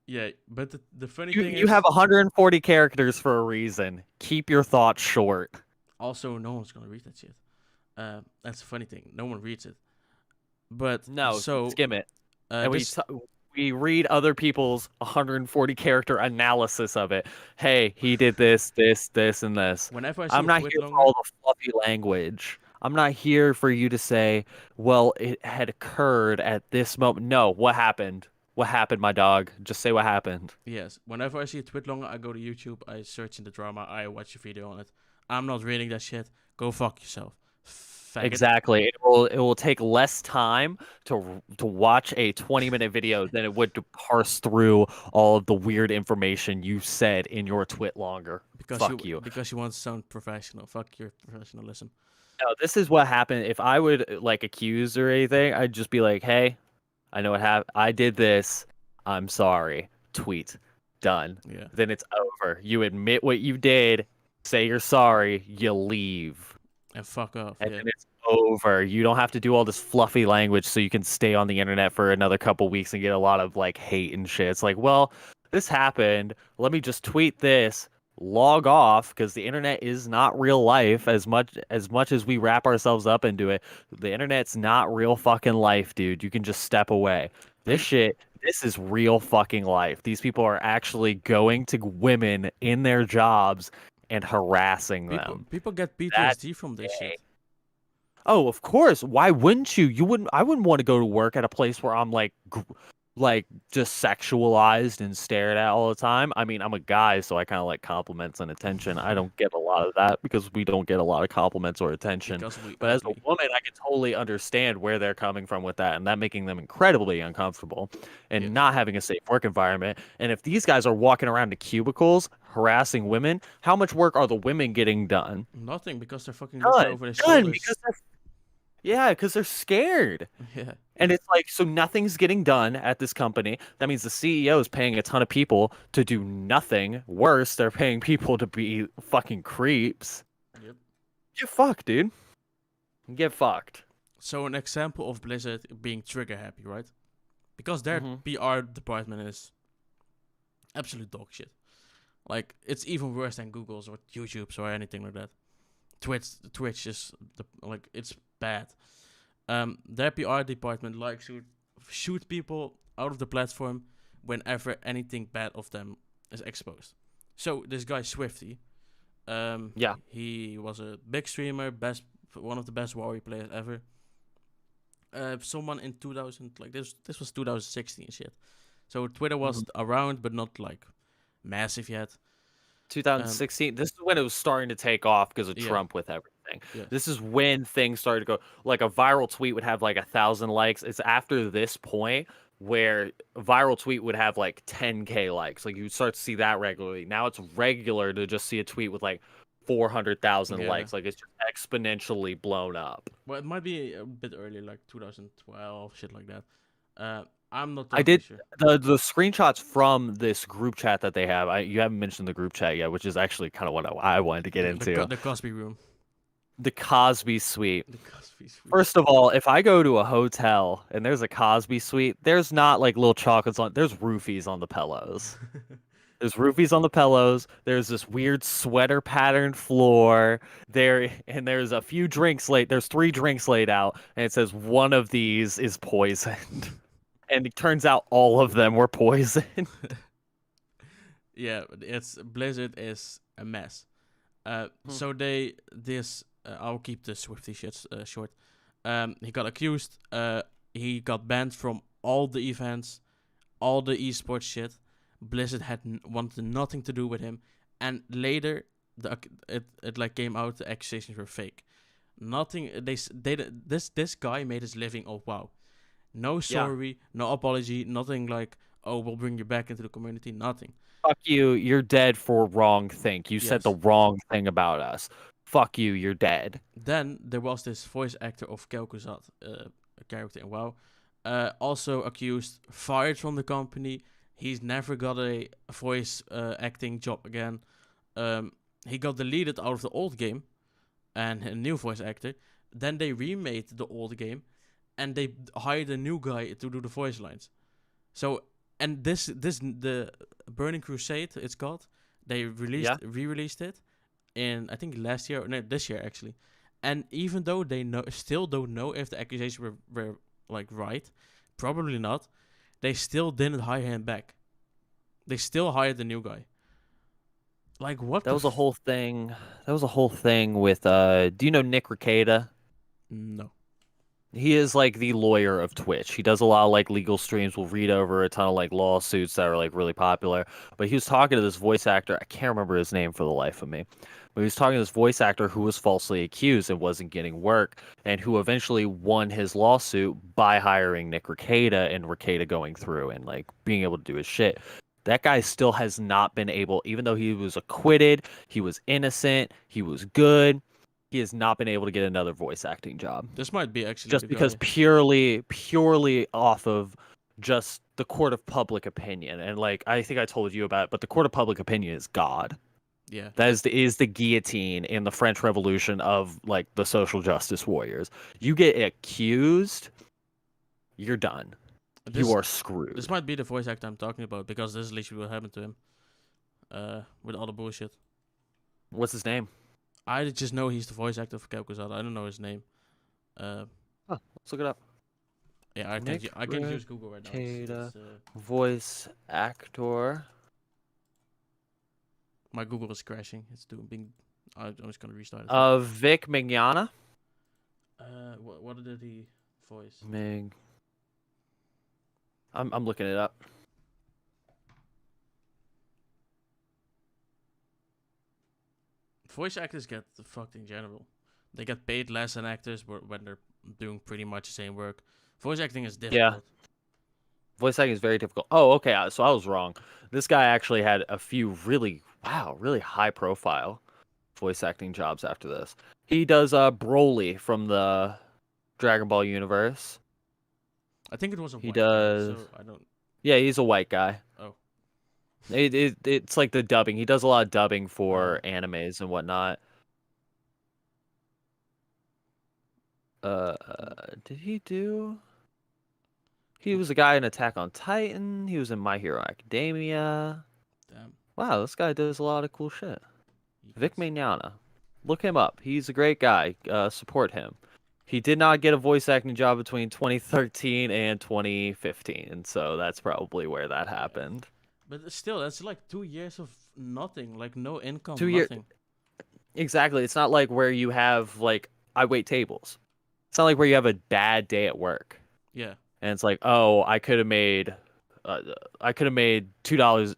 yeah, but the funny thing is, you have 140 characters for a reason. Keep your thoughts short. Also, no one's gonna read that shit. That's a funny thing. No one reads it. But No, so skim it. And this, we read other people's 140 character analysis of it. Hey, he did this, this, this, and this. whenever I see I'm not here for all the fluffy language. I'm not here for you to say, well, it had occurred at this moment. No, what happened? What happened, my dog? Just say what happened. Yes, whenever I see a twitlonger, I go to YouTube, I search in the drama, I watch a video on it. I'm not reading that shit. Go fuck yourself. Faggot. Exactly. It will take less time to watch a 20-minute video than it would to parse through all of the weird information you said in your twit longer. Fuck you. Because you want to sound professional. Fuck your professionalism. No, this is what happened. If I would like accuse or anything, I'd just be like, "Hey, I know what happened. I did this. I'm sorry." Tweet. Done. Yeah. Then it's over. You admit what you did, say you're sorry, you leave. And fuck off. And then it's over. You don't have to do all this fluffy language so you can stay on the internet for another couple weeks and get a lot of like hate and shit. It's like, well, this happened. Let me just tweet this, log off, because the internet is not real life as much as we wrap ourselves up into it. The internet's not real fucking life, dude. You can just step away. This is real fucking life. These people are actually going to women in their jobs and harassing them. People get PTSD from this shit. Oh, of course. Why wouldn't you? I wouldn't want to go to work at a place where I'm like just sexualized and stared at all the time. I mean, I'm a guy, so I kind of like compliments and attention. I don't get a lot of that because we don't get a lot of compliments or attention. But as a woman, I can totally understand where they're coming from with that, and that making them incredibly uncomfortable and not having a safe work environment. And if these guys are walking around to cubicles harassing women, how much work are the women getting done? Nothing, because they're fucking looking over their shoulders. Because they're scared. Yeah. And it's like, so nothing's getting done at this company. That means the CEO is paying a ton of people to do nothing. Worse, they're paying people to be fucking creeps. Yep. Get fucked, dude. Get fucked. So an example of Blizzard being trigger happy, right? Because their PR department is absolute dog shit. Like it's even worse than Google's or YouTube's or anything like that. Twitch is it's bad. Their PR department likes to shoot people out of the platform whenever anything bad of them is exposed. So this guy Swifty, Yeah. he was a big streamer, one of the best Warrior players ever. Someone in 2000, like this was 2016 shit. So Twitter was around, but not like massive yet. 2016. This is when it was starting to take off because of Yeah. Trump with everything. Yeah. This is when things started to go. Like a viral tweet would have like 1,000 likes. It's after this point where a viral tweet would have like 10K likes. Like you start to see that regularly. Now it's regular to just see a tweet with like 400,000 Yeah. likes. Like it's just exponentially blown up. Well, it might be a bit earlier, like 2012, shit like that. I'm not. I did sure. the screenshots from this group chat that they have. You haven't mentioned the group chat yet, which is actually kind of what I wanted to get into. The Cosby room. The Cosby Suite. The Cosby suite. First of all, if I go to a hotel and there's a Cosby Suite, there's not like little chocolates on. There's roofies on the pillows. There's roofies on the pillows. There's this weird sweater patterned floor there, and there's a few drinks laid. There's 3 drinks laid out, and it says one of these is poisoned. And it turns out all of them were poisoned. Yeah, Blizzard is a mess. So I'll keep the Swifty shits short. He got accused. He got banned from all the events, all the esports shit. Blizzard wanted nothing to do with him, and later it like came out the accusations were fake. Nothing. This guy made his living. Oh wow. No sorry, no apology, nothing like, oh, we'll bring you back into the community, nothing. Fuck you, you're dead for wrong thing. You said the wrong thing about us. Fuck you, you're dead. Then there was this voice actor of Kel'Thuzad, a character in WoW, also accused, fired from the company. He's never got a voice acting job again. He got deleted out of the old game, and a new voice actor. Then they remade the old game, and they hired a new guy to do the voice lines. So, and the Burning Crusade, it's called. They re-released it in, I think, last year, no, this year actually. And even though they still don't know if the accusations were like right, probably not, they still didn't hire him back. They still hired the new guy. Like what? That was a whole thing. That was a whole thing with do you know Nick Rekieta? No. He is like the lawyer of Twitch. He does a lot of like legal streams. Will read over a ton of like lawsuits that are like really popular. But he was talking to this voice actor. I can't remember his name for the life of me. But he was talking to this voice actor who was falsely accused and wasn't getting work, and who eventually won his lawsuit by hiring Nick Rekieta, and Rekieta going through and like being able to do his shit. That guy still has not been able, even though he was acquitted, he was innocent, he was good. He has not been able to get another voice acting job. This might be actually just because purely off of just the court of public opinion. And like I think I told you about it, but the court of public opinion is God. Yeah. That is the guillotine in the French Revolution of like the social justice warriors. You get accused, you're done. You are screwed. This might be the voice actor I'm talking about, because this is literally what happened to him. With all the bullshit. What's his name? I just know he's the voice actor for Kel'Thuzad. I don't know his name. Let's look it up. Yeah, I can use Google right now. Voice actor. My Google is crashing. It's I'm just gonna restart it. Vic Mignogna. What did he voice? I'm looking it up. Voice actors get fucked in general. They get paid less than actors when they're doing pretty much the same work. Voice acting is difficult. Yeah. Voice acting is very difficult. Oh, okay. So I was wrong. This guy actually had a few really high profile voice acting jobs after this. He does Broly from the Dragon Ball universe. I think it was a he white does. Guy, so I don't. Yeah, he's a white guy. Oh. It's like the dubbing. He does a lot of dubbing for animes and whatnot. Did he do? He was a guy in Attack on Titan. He was in My Hero Academia. Damn. Wow, this guy does a lot of cool shit. Vic Yes. Mignogna. Look him up. He's a great guy. Support him. He did not get a voice acting job between 2013 and 2015, so that's probably where that Yeah. happened. But still, that's like 2 years of nothing, like no income, 2 years. nothing. Exactly. It's not like where you have like I wait tables. It's not like where you have a bad day at work Yeah. and it's like, oh, uh, I could have made $2,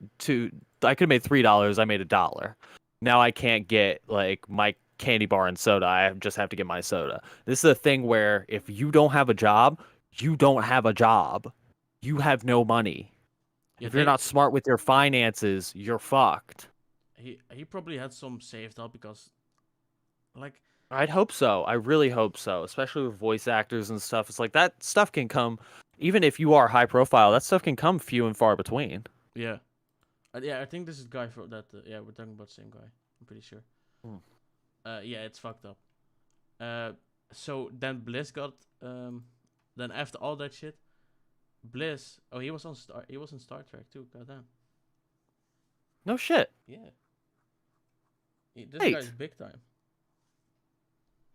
I could have made $3. I made $1. Now I can't get like my candy bar and soda. I just have to get my soda. This is a thing where if you don't have a job, you don't have a job. You have no money. Yeah, If you're not smart with your finances, you're fucked. he probably had some saved up because, like, I'd hope so. I really hope so, especially with voice actors and stuff. It's like that stuff can come, even if you are high profile, that stuff can come few and far between. yeah, yeah. I think this is the guy for that. Yeah, we're talking about the same guy. I'm pretty sure. Hmm. Yeah, it's fucked up. So then Bliss got then after all that shit, Bliss. Oh, he was on Star. He was in Star Trek too. Goddamn. No shit. Yeah. This Wait. guy's big time.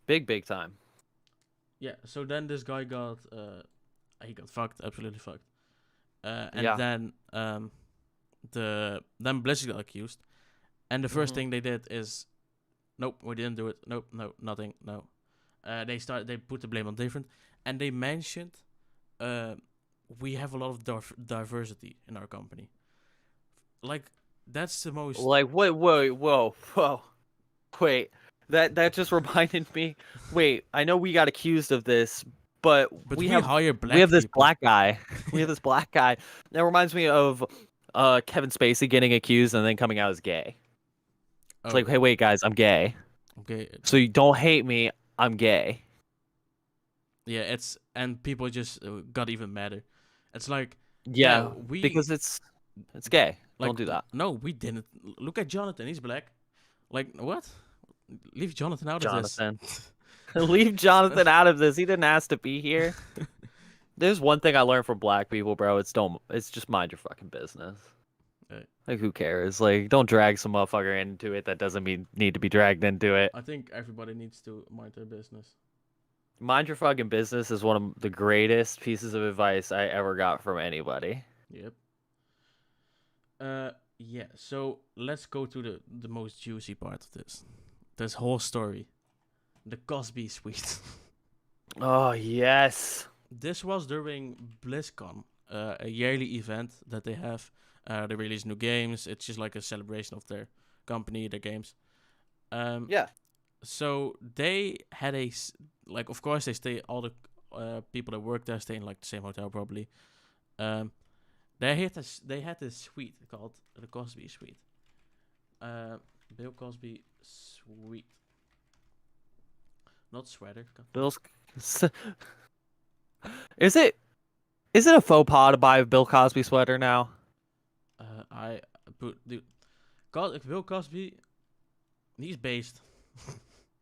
Big time. Yeah. So then this guy got he got fucked. Absolutely fucked. And Yeah. then then Bliss got accused, and the first Mhm. thing they did is, nope, we didn't do it. Nope, no, nothing, no. They put the blame on different, and they mentioned, we have a lot of diversity in our company. Like that's the most. Like, whoa. Wait. That just reminded me. Wait, I know we got accused of this, but But we we have hire black we have this people. black guy. We have this black guy. That reminds me of Kevin Spacey getting accused and then coming out as gay. It's Oh, like, hey, wait, guys, I'm gay. okay. So you don't hate me. I'm gay. Yeah, and people just got even madder. It's like, Yeah, we because it's gay. like Don't do that. no, we didn't. Look at Jonathan. He's black. Like what? Leave Jonathan out of Jonathan. this. Leave Jonathan out of this. He didn't ask to be here. There's one thing I learned from black people, bro. It's just mind your fucking business. Right. Like who cares? Like don't drag some motherfucker into it that doesn't need to be dragged into it. I think everybody needs to mind their business. Mind your fucking business is one of the greatest pieces of advice I ever got from anybody. Yep. Yeah. So let's go to the most juicy part of this whole story, the Cosby Suite. Oh yes. This was during BlizzCon, a yearly event that they have. They release new games. It's just like a celebration of their company, their games. Yeah. So they had like, of course, they stay, all the people that work there stay in like the same hotel probably. They had this suite called the Cosby Suite. Bill Cosby Suite. Not sweater. Bill's Is it a faux pas to buy a Bill Cosby sweater now? I put dude. Bill Cosby. He's based.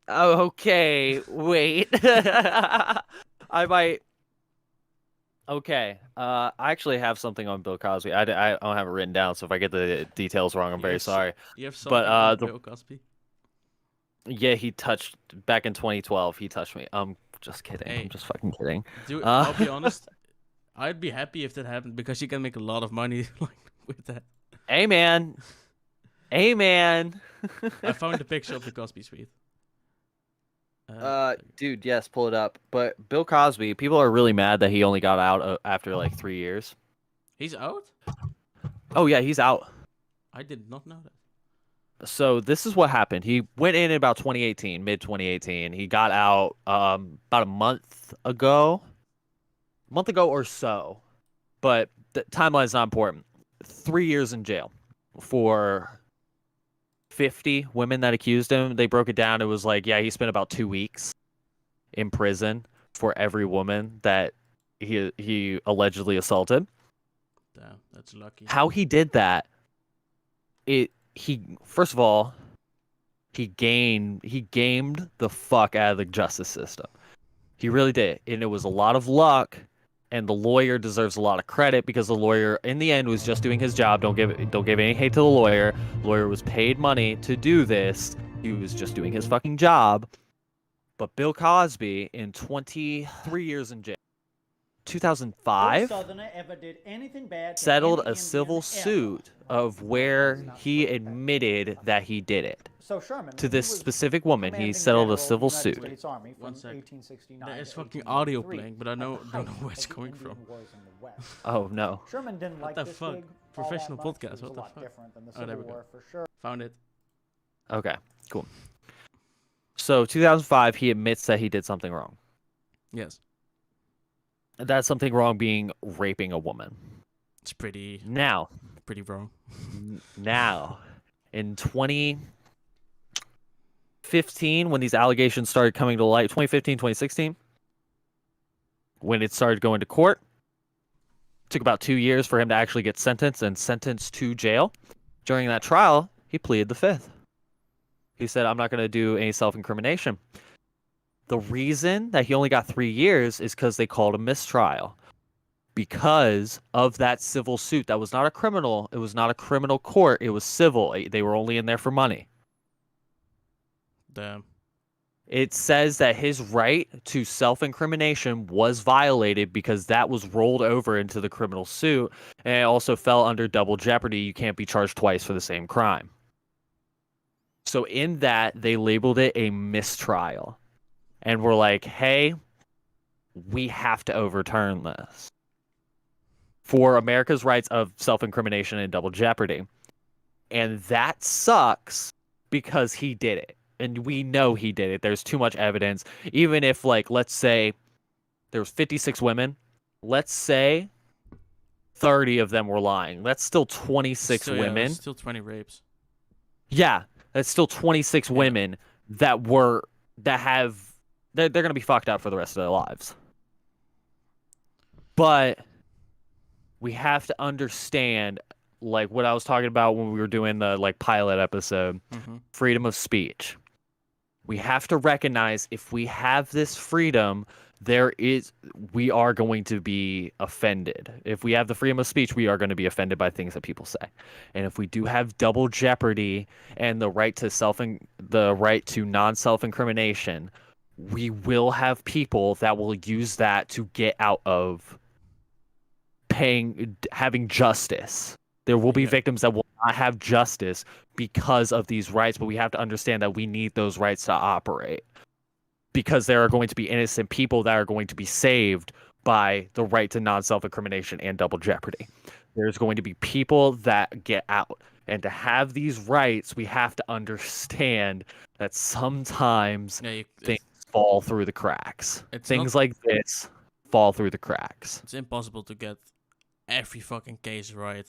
Oh, okay. Wait. I might. Okay. I actually have something on Bill Cosby. I don't have it written down, so if I get the details wrong, I'm You very have sorry. You have something on Bill Cosby. Yeah, he touched back in 2012. He touched me. Just kidding. Hey. I'm just fucking kidding. Dude, I'll be honest. I'd be happy if that happened because you can make a lot of money like with that. Hey man. Hey man. I found the picture of the Cosby Suite. Dude, yes, pull it up. But Bill Cosby, people are really mad that he only got out after like 3 years. He's out? Oh yeah, he's out. I did not know that. So this is what happened. He went in about 2018, mid 2018. He got out about a month ago or so. But the timeline's not important. 3 years in jail for 50 women that accused him. They broke it down. It was like, yeah, he spent about 2 weeks in prison for every woman that he allegedly assaulted. Damn, that's lucky. How he did that, he first of all, he gamed the fuck out of the justice system. He really did, and it was a lot of luck and the lawyer deserves a lot of credit because the lawyer in the end was just doing his job. Don't give any hate to the lawyer. The lawyer was paid money to do this. He was just doing his fucking job. But Bill Cosby, in 23 years in jail, 2005, settled a civil suit of where he admitted that he did it. To this specific woman, he settled a civil suit. 1 second. There is fucking audio playing, but I don't know where it's coming from. Oh no. Sherman didn't What like the this fuck? gig. Professional all that much. podcast, It was what the a lot fuck? different than the Oh, there Civil we go. War for sure. Found it. Okay, cool. So 2005, he admits that he did something wrong. Yes. That's something wrong being raping a woman. It's pretty Now, wrong. in 2015, when these allegations started coming to light, 2015, 2016, when it started going to court, took about 2 years for him to actually get sentenced to jail. During that trial, he pleaded the fifth. He said, I'm not going to do any self-incrimination. The reason that he only got 3 years is because they called a mistrial. Because of that civil suit. That was not a criminal. It was not a criminal court. It was civil. They were only in there for money. Damn. It says that his right to self-incrimination was violated because that was rolled over into the criminal suit, and it also fell under double jeopardy. You can't be charged twice for the same crime. So in that, they labeled it a mistrial. And we're like, hey, we have to overturn this for America's rights of self-incrimination and double jeopardy. And that sucks because he did it. And we know he did it. There's too much evidence. Even if, like, let's say there was 56 women, let's say 30 of them were lying. That's still 26 Still, yeah, women. that's still 20 rapes. Yeah, that's still 26 women they're going to be fucked up for the rest of their lives. But we have to understand, like what I was talking about when we were doing the like pilot episode, freedom of speech. We have to recognize if we have this freedom, we are going to be offended. If we have the freedom of speech, we are going to be offended by things that people say. And if we do have double jeopardy and the right to non-self-incrimination, we will have people that will use that to get out of having justice. There will be victims that will not have justice because of these rights, but we have to understand that we need those rights to operate because there are going to be innocent people that are going to be saved by the right to non-self-incrimination and double jeopardy. There's going to be people that get out. And to have these rights, we have to understand that sometimes things fall through the cracks. Things like this fall through the cracks. It's impossible to get every fucking case right.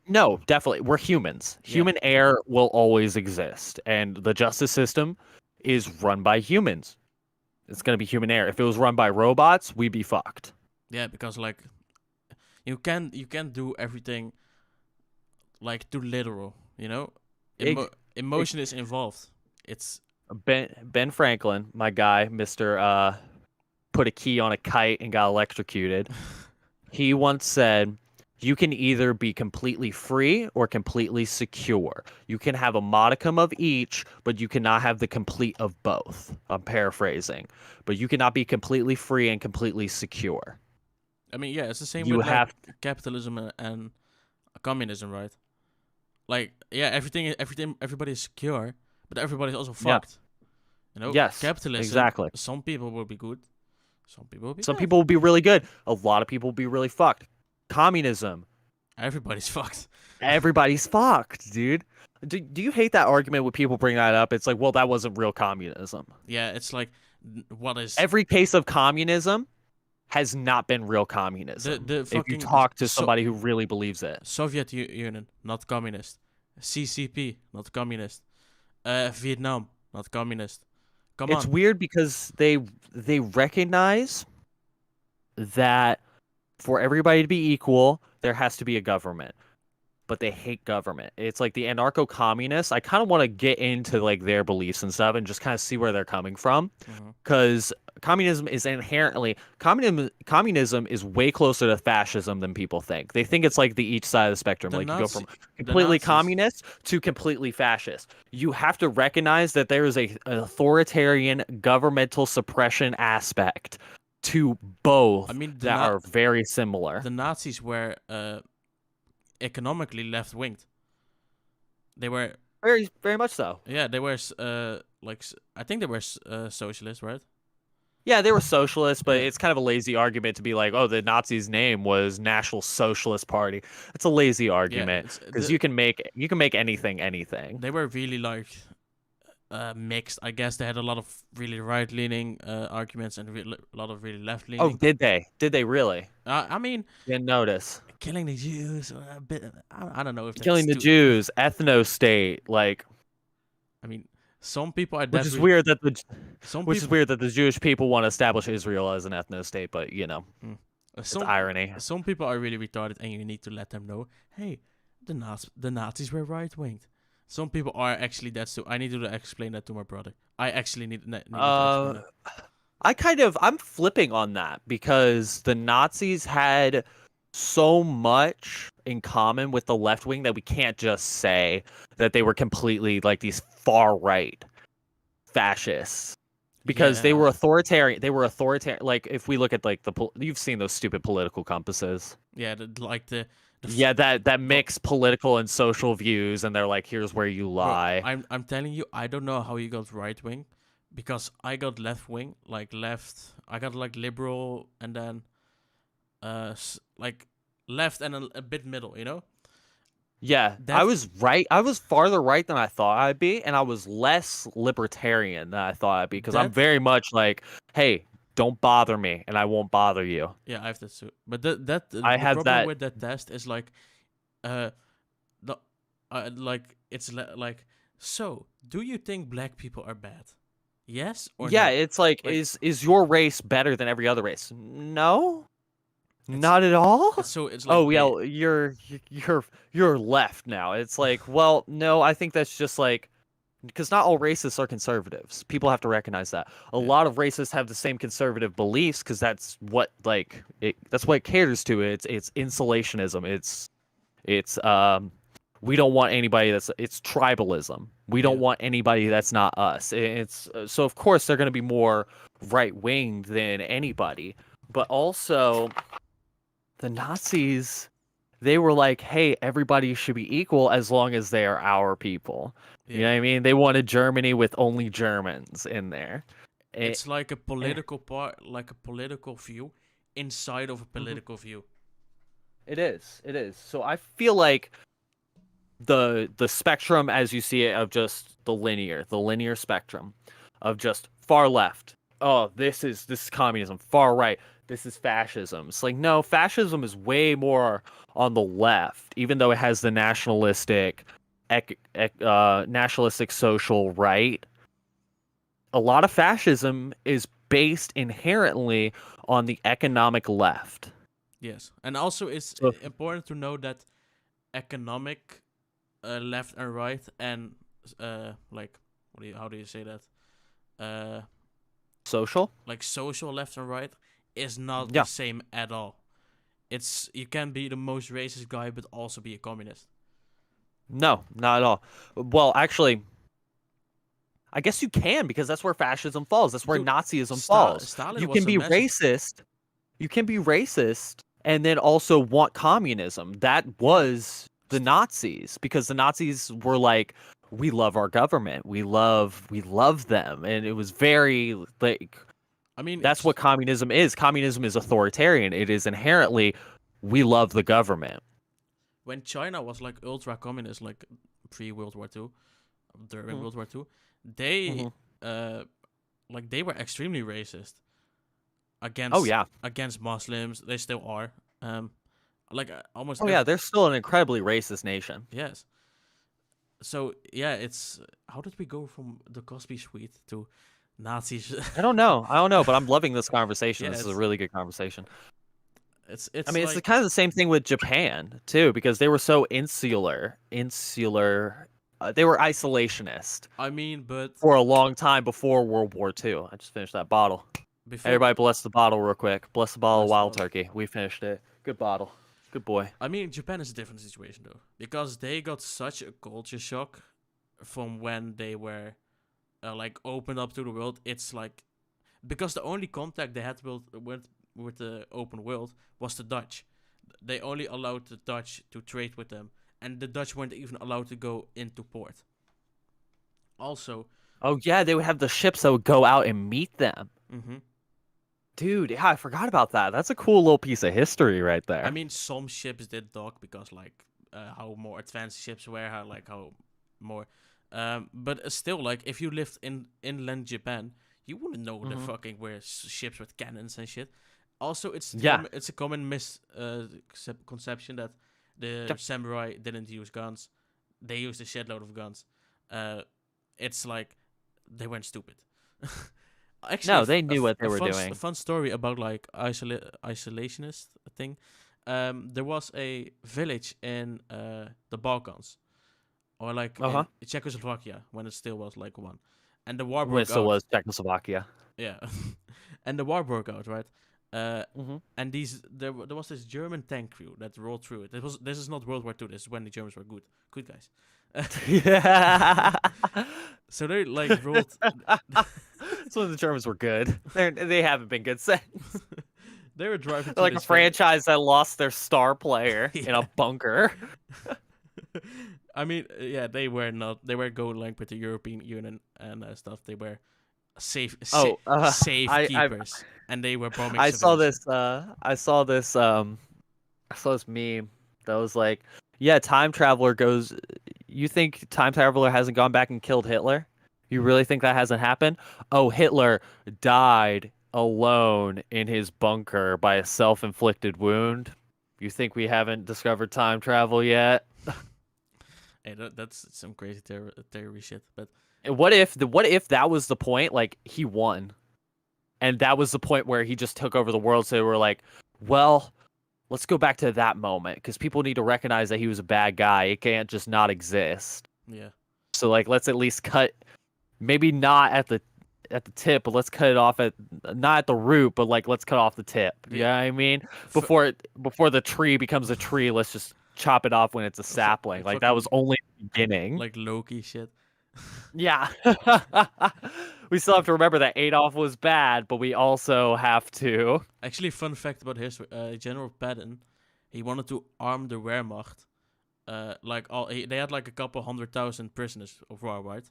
No, definitely. We're humans. Human error will always exist. And the justice system is run by humans. It's going to be human error. If it was run by robots, we'd be fucked. Yeah, because like you can't do everything like too literal, you know? Emotion is involved. It's Ben Franklin, my guy, Mr. Put a key on a kite and got electrocuted. He once said, you can either be completely free or completely secure. You can have a modicum of each, but you cannot have the complete of both. I'm paraphrasing. But you cannot be completely free and completely secure. I mean, yeah, it's the same with like capitalism and communism, right? Like, yeah, everybody's secure, but everybody's also fucked. You know? Yes, capitalism, exactly. Some people will be good. Some people will be Some bad. people will be really good. A lot of people will be really fucked. Communism. Everybody's fucked. Everybody's fucked, dude. Do you hate that argument when people bring that up? It's like, well, that wasn't real communism. Yeah, it's like, what is... Every case of communism has not been real communism. The if you talk to somebody who really believes it. Soviet Union, not communist. CCP, not communist. Vietnam, not communist. Come on. It's weird because they recognize that for everybody to be equal, there has to be a government. but they hate government. It's like the anarcho-communists. I kind of want to get into like their beliefs and stuff and just kind of see where they're coming from, Mm-hmm. because communism is way closer to fascism than people think. They think it's like the each side of the spectrum. The Like you go from The completely Nazis. communist to completely fascist. You have to recognize that there is an authoritarian governmental suppression aspect to both I mean, that are very similar. the Nazis were economically left winged. They were Very, very much so. yeah, they were I think they were socialists, right? Yeah, they were socialists, but Yeah. it's kind of a lazy argument to be like, oh, the Nazis' name was National Socialist Party. It's a lazy argument it's because you can make anything anything. they were really like mixed. I guess they had a lot of really right leaning arguments and a lot of really left Oh, leaning. did they? Did they really? I mean, Didn't notice. killing the Jews a bit. I don't know if that's Killing the too, Jews, ethno state, like, I mean, some people are which is definitely weird that the some which is people weird that the Jewish people want to establish Israel as an ethno state, but you know, it's some irony. some people are really retarded, and you need to let them know, hey, the Nazis were right winged. Some people are actually that too. I need to explain that to my brother. I actually need to explain that. I'm flipping on that because the Nazis had so much in common with the left wing that we can't just say that they were completely like these far right fascists, because they were Yeah. authoritarian. They were authoritarian. Like if we look at like you've seen those stupid political compasses. Yeah, like the Yeah, that mix political and social views, and they're like, here's where you bro, lie. I'm telling you, I don't know how you got right wing, because I got left wing, like left. I got like liberal, and then like left and a bit middle, you know. Yeah, I was right. I was farther right than I thought I'd be, and I was less libertarian than I thought I'd be, because I'm That very much like, hey, don't bother me, and I won't bother you. Yeah, I have that too. But I the have problem that. with that test is like, uh, the like it's like, so do you think black people are bad? Yes or Yeah, no? it's like, Like, is your race better than every other race? No, it's not at all. it's like Oh yeah, you're left now. It's like, well, no, I think that's just like, because not all racists are conservatives. People have to recognize that. A Yeah. lot of racists have the same conservative beliefs because that's what that's what it caters to. It's insulationism. It's we don't want anybody it's tribalism. We don't Yeah. want anybody that's not us. It's so of course they're going to be more right-winged than anybody. But also the Nazis, they were like, hey, everybody should be equal as long as they are our people. You know what I mean? They wanted Germany with only Germans in there. It's like a political like a political view inside of a political view. It is. It is. So I feel like the spectrum as you see it of just the linear spectrum of just far left. Oh, this is communism. Far right, this is fascism. It's like, no, fascism is way more on the left, even though it has the nationalistic nationalistic social right. A lot of fascism is based inherently on the economic left. Yes, and also it's So, important to know that economic left and right, and like how do you say that? social? Like social left and right is not Yeah. the same at all. It's you can be the most racist guy but also be a communist. No, not at all. Well, actually, I guess you can, because that's where fascism falls. That's where Dude, Nazism falls. Stalin You was can a be mess. racist. You can be racist and then also want communism. That was the Nazis, because the Nazis were like, we love our government. We love them. And it was very like, I mean, that's it's what communism is. Communism is authoritarian. It is inherently, we love the government. when China was like ultra communist, like pre World War II, during World War II, they like they were extremely racist against Oh yeah. against Muslims. They still are. Like almost. Oh yeah, they're still an incredibly racist nation. Yes. So yeah, it's how did we go from the Cosby Suite to Nazis? I don't know, but I'm loving this conversation. Yeah, This is a it's- really good conversation. I It's mean, it's like, kind of the same thing with Japan too, because they were so they were isolationist I mean, but for a long time before World War II. I just finished that bottle. before Everybody bless the bottle real quick. Bless the bottle of bless the Wild bottle. Turkey. We finished it. Good bottle. Good boy. I mean, Japan is a different situation though, because they got such a culture shock from when they were like opened up to the world. It's like because the only contact they had with the open world was the Dutch. They only allowed the Dutch to trade with them, and the Dutch weren't even allowed to go into port. Also, Oh yeah, they would have the ships that would go out and meet them. hmm Dude, yeah, I forgot about that. That's a cool little piece of history right I there. mean, some ships did dock because like how more advanced ships were, how more. But still, like if you lived in inland Japan, you wouldn't know the Hmm. fucking where ships with cannons and shit. Also, Yeah. it's a common misconception that the Yep. samurai didn't use guns. They used a shitload of guns. Uh, it's like they weren't stupid. Actually, No, they knew what they were a doing. fun story about like isolationist thing. There was a village in the Balkans, or like Uh-huh. in Czechoslovakia when it still was like one, and the war When it broke still out. was Czechoslovakia. Yeah, and the war broke out, right? Hmm. And there was this German tank crew that rolled through it. This is not World War II. This is when the Germans were good guys. Yeah. So they like rolled. So the Germans were good. They haven't been good since. They were driving They're through like a this village. franchise that lost their star player in a Yeah. bunker. I mean, yeah, they were not. They were going like with the European Union and stuff. They were Oh, I safekeepers, and they were bombing I saw civilians. this. I saw this meme that was like, yeah, time traveler goes. You think time traveler hasn't gone back and killed Hitler? You really think that hasn't happened? Oh, Hitler died alone in his bunker by a self-inflicted wound. You think we haven't discovered time travel yet? Hey, that's some crazy theory shit. But And what if that was the point? Like he won, and that was the point where he just took over the world. So they were like, well, let's go back to that moment because people need to recognize that he was a bad guy. It can't just not exist. yeah, So like, let's at least cut, maybe not at the tip, but let's cut it off at not at the root, but like let's cut off the tip. the, You know what I mean? f- Before the tree becomes a tree, let's just chop it off when it's a sapling. Like that was fucking only the beginning. like Loki shit. Yeah. We still have to remember that Adolf was bad, but we also have to. Actually, fun fact about history: General Patton, he wanted to arm the Wehrmacht. They had like a couple 100,000 prisoners of war, right?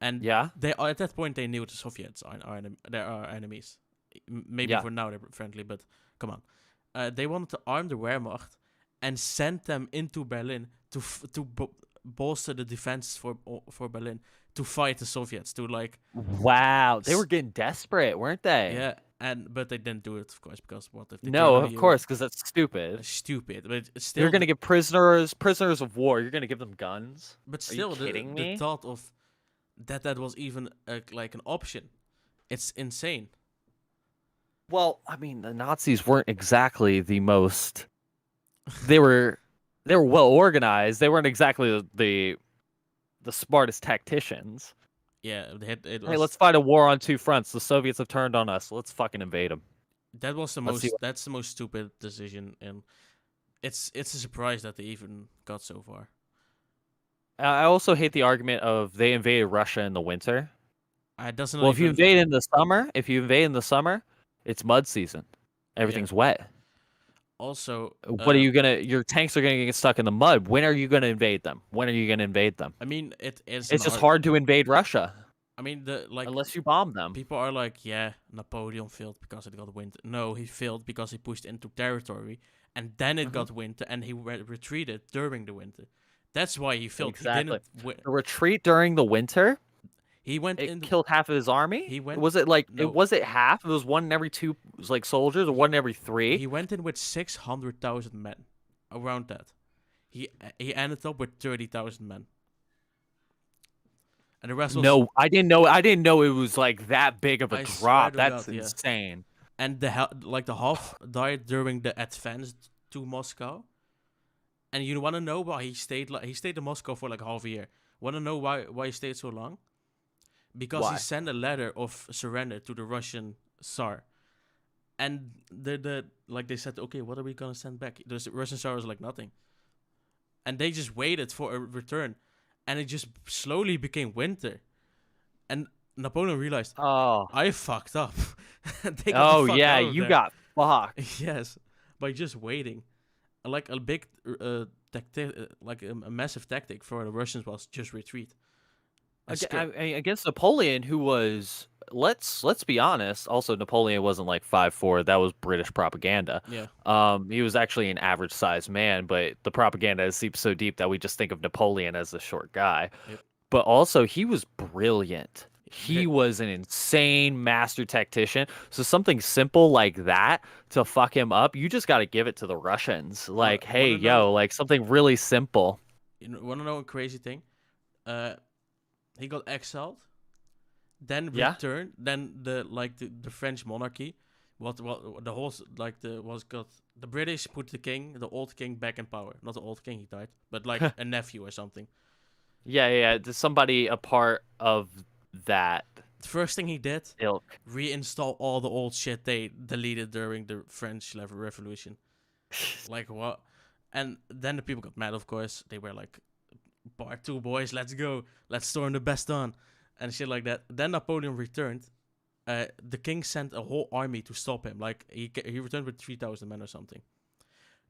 And Yeah. they at that point they knew the Soviets they are enemies. Maybe Yeah. for now they're friendly, but come on. They wanted to arm the Wehrmacht and send them into Berlin to bolster the defense for Berlin to fight the Soviets to like Wow. They were getting desperate, weren't they? yeah, but they didn't do it of course because what if they turn No, on of you? course, because that's stupid. Stupid, but it's You're still gonna give prisoners of war. You're gonna give them guns. but Are you still kidding the me? thought of that was even like an option. It's insane. Well, I mean, the Nazis weren't exactly the most. They were, they were well organized. They weren't exactly the smartest tacticians. Yeah, it Hey, was let's fight a war on two fronts. The Soviets have turned on us. Let's fucking invade them. that was the Let's see. most that's the most stupid decision, and it's a surprise that they even got so far. I also hate the argument of they invaded Russia in the winter. It doesn't Well, if you even invade in the summer, it's mud season. yeah. Everything's wet. Also, What are you gonna? Your tanks are gonna get stuck in the mud. When are you gonna invade them? When are you gonna invade them? I mean, it is an It's just art. hard to invade Russia I mean, the like unless you bomb them. people are like, yeah, Napoleon failed because it got wind. No, he failed because he pushed into territory, and then it Mhm. got winter, and he retreated during the winter. That's why he failed. Exactly. He didn't. The retreat during the winter, He went it in. killed half of his army. He went. Was it like No, it was it half? It was one in every two like soldiers, or one in every three. he went in with 600,000 men, around that. He ended up with 30,000 men, and the rest was. No, I didn't know. I didn't know it was like that big of a I swear drop. to That's God, yeah. insane. and the half died during the advance to Moscow. And you want to know why he stayed? He stayed in Moscow for like half a year. Want to know why he stayed so long? Because he Why? sent a letter of surrender to the Russian Tsar, and they said, okay, what are we gonna send back? The Russian Tsar was like nothing, and they just waited for a return, and it just slowly became winter, and Napoleon realized Oh. I fucked up. They got the Oh fuck yeah, out of you there. got fucked. Yes, by just waiting, like a big like a massive tactic for the Russians was just retreat. Against Napoleon, who was let's be honest. Also, Napoleon wasn't like 5'4". That was British propaganda. Yeah, He was actually an average sized man, but the propaganda seeps so deep that we just think of Napoleon as a short guy. yep. But also, he was brilliant. He Ve- was an insane master tactician. So something simple like that to fuck him up, you just got to give it to the Russians. Like, hey, Wanna know? yo, like something really simple. Wanna know a crazy thing? Uh, he got exiled, then Yeah. returned. Then the French monarchy, what the whole like the was got the British put the old king back in power. Not the old king, he died, but like a nephew or something. Yeah. There's somebody a part of that The first thing he did, ilk. reinstall all the old shit they deleted during the French Revolution. Like what? And then the people got mad, of course. They were like, part 2, boys, let's go. Let's storm the Bastion. And shit like that. Then Napoleon returned. The king sent a whole army to stop him. Like, he returned with 3,000 men or something.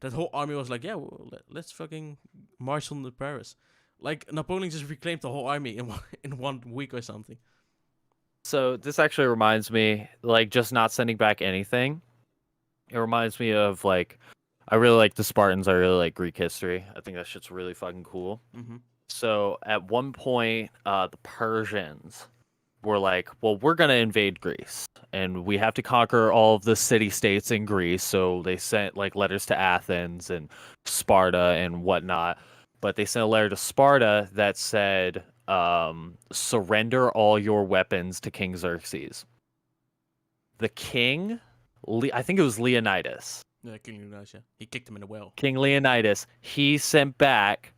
That whole army was like, yeah, well, let's fucking march on to Paris. Like, Napoleon just reclaimed the whole army in 1 week or something. So this actually reminds me, like, just not sending back anything. It reminds me of like, I really like the Spartans. I really like Greek history. I think that shit's really fucking cool. Mm-hmm. So at one point, the Persians were like, well, we're going to invade Greece and we have to conquer all of the city states in Greece. So they sent like letters to Athens and Sparta and whatnot. But they sent a letter to Sparta that said, surrender all your weapons to King Xerxes. The king, I think it was Leonidas. Yeah, King Leonidas, yeah. He kicked him in the well. King Leonidas, he sent back,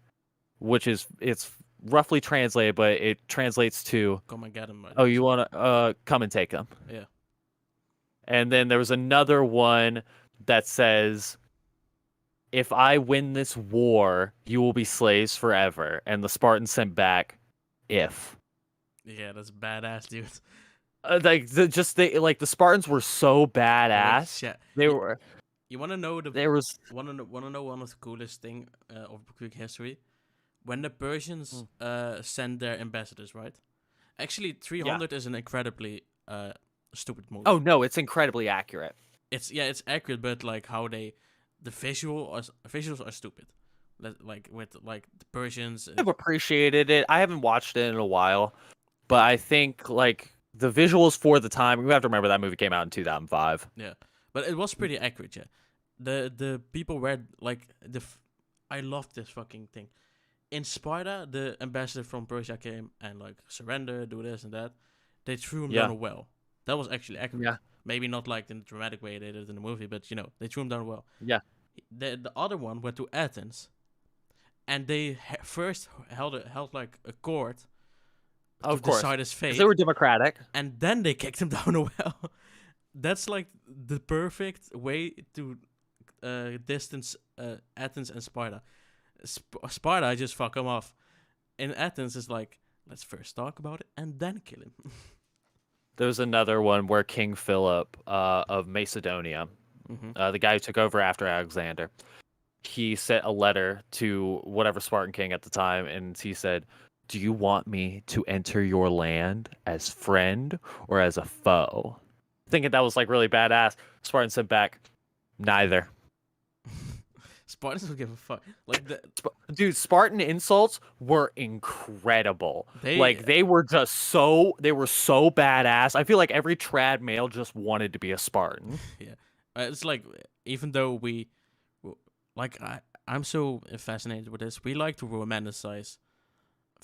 which is, it's roughly translated, but it translates to, Come and get him. oh, you want to come and take him. Yeah. And then there was another one that says, if I win this war, you will be slaves forever. And the Spartans sent back, if. Yeah, that's badass, dude. The Spartans were so badass. Shit. They were. You want to know There was. want to know one of the coolest thing of Greek history? When the Persians send their ambassadors, right? Actually, 300 is an incredibly stupid movie. Oh no, it's incredibly accurate. It's accurate, but like how the visuals are stupid. Like with like the Persians. I've appreciated it. I haven't watched it in a while, but I think like the visuals for the time. We have to remember that movie came out in 2005. Yeah, but it was pretty accurate. Yeah, the people were like I love this fucking thing. In Sparta, the ambassador from Persia came and like surrender, do this and that. They threw him down a well. That was actually accurate. Yeah. Maybe not like in the dramatic way they did in the movie, but they threw him down a well. Yeah. The other one went to Athens, and they first held like a court to decide his fate. They were democratic. And then they kicked him down a well. That's like the perfect way to distance Athens and Sparta. Sparta, I just fuck him off. In Athens, it's like, let's first talk about it and then kill him. There's another one where King Philip of Macedonia, the guy who took over after Alexander, he sent a letter to whatever Spartan king at the time, and he said, do you want me to enter your land as friend or as a foe? Thinking that was like really badass. Spartan sent back, neither. Spartans don't give a fuck. Like dude, Spartan insults were incredible. They were so badass. I feel like every trad male just wanted to be a Spartan. Yeah, it's like even though I'm so fascinated with this. We like to romanticize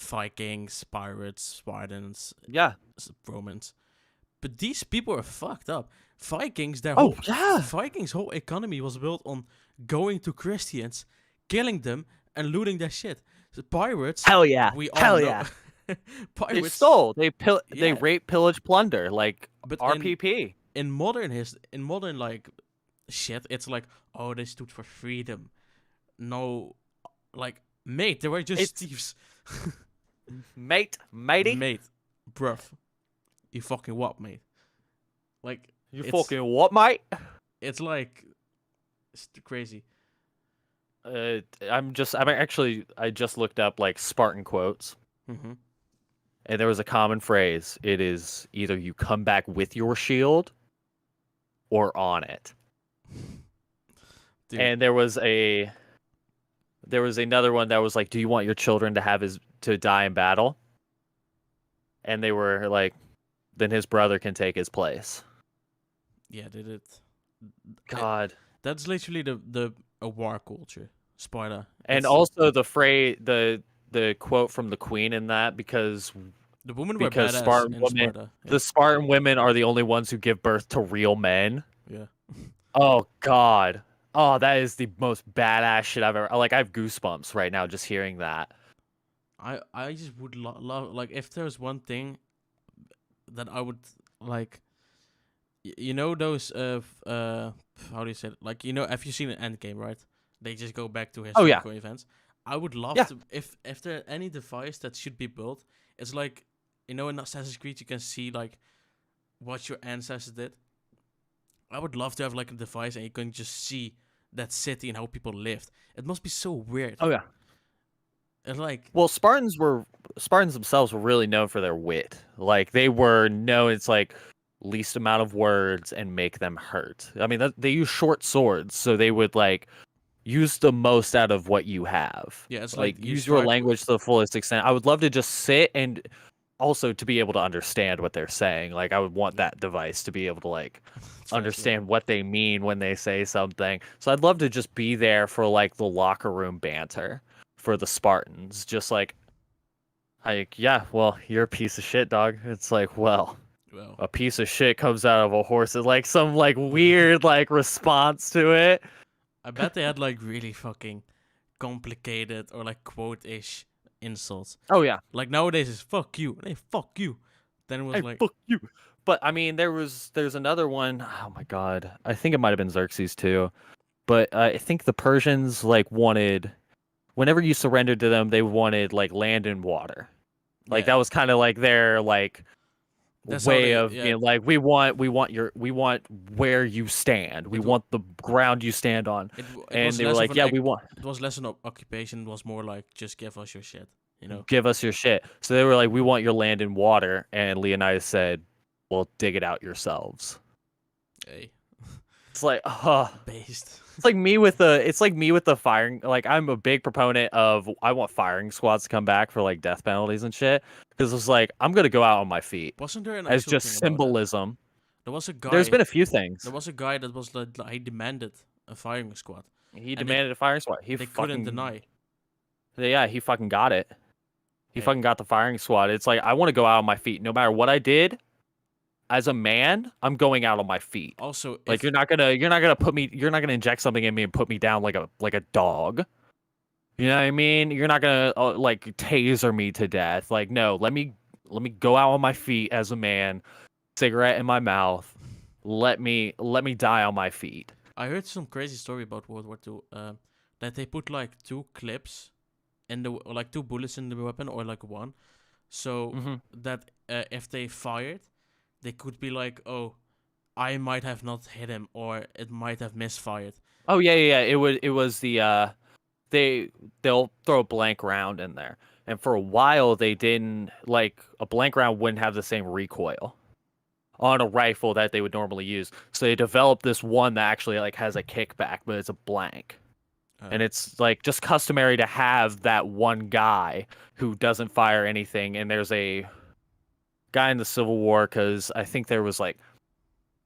Vikings, pirates, Spartans, yeah, Romans, but these people are fucked up. Vikings, their Oh whole yeah. Vikings' whole economy was built on going to Christians, killing them, and looting their shit. The pirates, Hell yeah. we all Hell know. yeah. They Pirates, stole. They yeah. rape, pillage, plunder, like But RPP. in modern like shit, it's like, oh, they stood for freedom. No, like, mate, they were just It's thieves. matey. Mate, bruv, you fucking what, mate? Like, You it's fucking what, mate? it's like it's crazy. I just looked up like Spartan quotes, Mm-hmm. and there was a common phrase. It is either you come back with your shield or on it. Dude, And there was another one that was like, do you want your children to die in battle? And they were like, then his brother can take his place. yeah, did it. God. That's literally a war culture, Sparta. And also the phrase, the quote from the queen in that, because The women were badass Spartan in women, Sparta. Yeah. the Spartan women are the only ones who give birth to real men. Yeah. Oh God. Oh, that is the most badass shit I've ever. Like, I have goosebumps right now just hearing that. I just would love, like, if there's one thing that I would like, you know those how do you say it? Like, you know, have you seen an Endgame, right? They just go back to Oh yeah. historical events. I would love Yeah. to, if there any device that should be built, it's like, you know, in Assassin's Creed you can see like what your ancestors did. I would love to have like a device and you can just see that city and how people lived. It must be so weird. Oh yeah. And like, Well, Spartans themselves were really known for their wit. Like, they were known, it's like least amount of words and make them hurt. I mean, they use short swords, so they would like use the most out of what you have. yeah, it's Like, like you use your start. language to the fullest extent. I would love to just sit and also to be able to understand what they're saying. Like, I would want Yeah. that device to be able to like Translate. understand what they mean when they say something. So I'd love to just be there for like the locker room banter for the Spartans. Just like, yeah, well, you're a piece of shit, dog. It's like, well, Well, a piece of shit comes out of a horse. It's like some like weird like response to it. I bet they had like really fucking complicated or like quote-ish insults. Oh yeah. Like nowadays it's fuck you. Hey, fuck you. Then it was Hey, like, fuck you. But I mean, there's another one. Oh my god, I think it might have been Xerxes too. But I think the Persians like wanted, whenever you surrendered to them, they wanted like land and water. Like, yeah, that was kind of like their like that's how way they, of yeah, being like, we want where you stand. We It wa- want the ground you stand on. it And was they were less of like, an yeah, we want, it was less an occupation. It was more like just give us your shit. You know. give us your shit. So they were like, we want your land and water. And Leonidas said, well, dig it out yourselves. Hey, It's like, based. it's like me with the firing. Like, I'm a big proponent of, I want firing squads to come back for like death penalties and shit. Because it's like, I'm gonna go out on my feet Wasn't there an as actual just thing about that? symbolism. There was a guy. There's been a few things. There was a guy that was like he demanded a firing squad. He and demanded a firing squad. He They fucking couldn't deny. Yeah, he fucking got it. He Hey. fucking got the firing squad. It's like, I want to go out on my feet. No matter what I did, as a man, I'm going out on my feet. Also, Like, if, you're not gonna inject something in me and put me down like a dog. You know what I mean? You're not gonna like taser me to death. Like, no, let me go out on my feet as a man, cigarette in my mouth. Let me die on my feet. I heard some crazy story about World War II. That they put like two clips in the or like two bullets in the weapon or like one, so Mhm. that if they fired, they could be like, oh, I might have not hit him or it might have misfired. Oh yeah. It was the they'll throw a blank round in there. And for a while they didn't, like, a blank round wouldn't have the same recoil on a rifle that they would normally use. So they developed this one that actually like has a kickback, but it's a blank. And it's like just customary to have that one guy who doesn't fire anything. And there's a guy in the Civil War, because I think there was like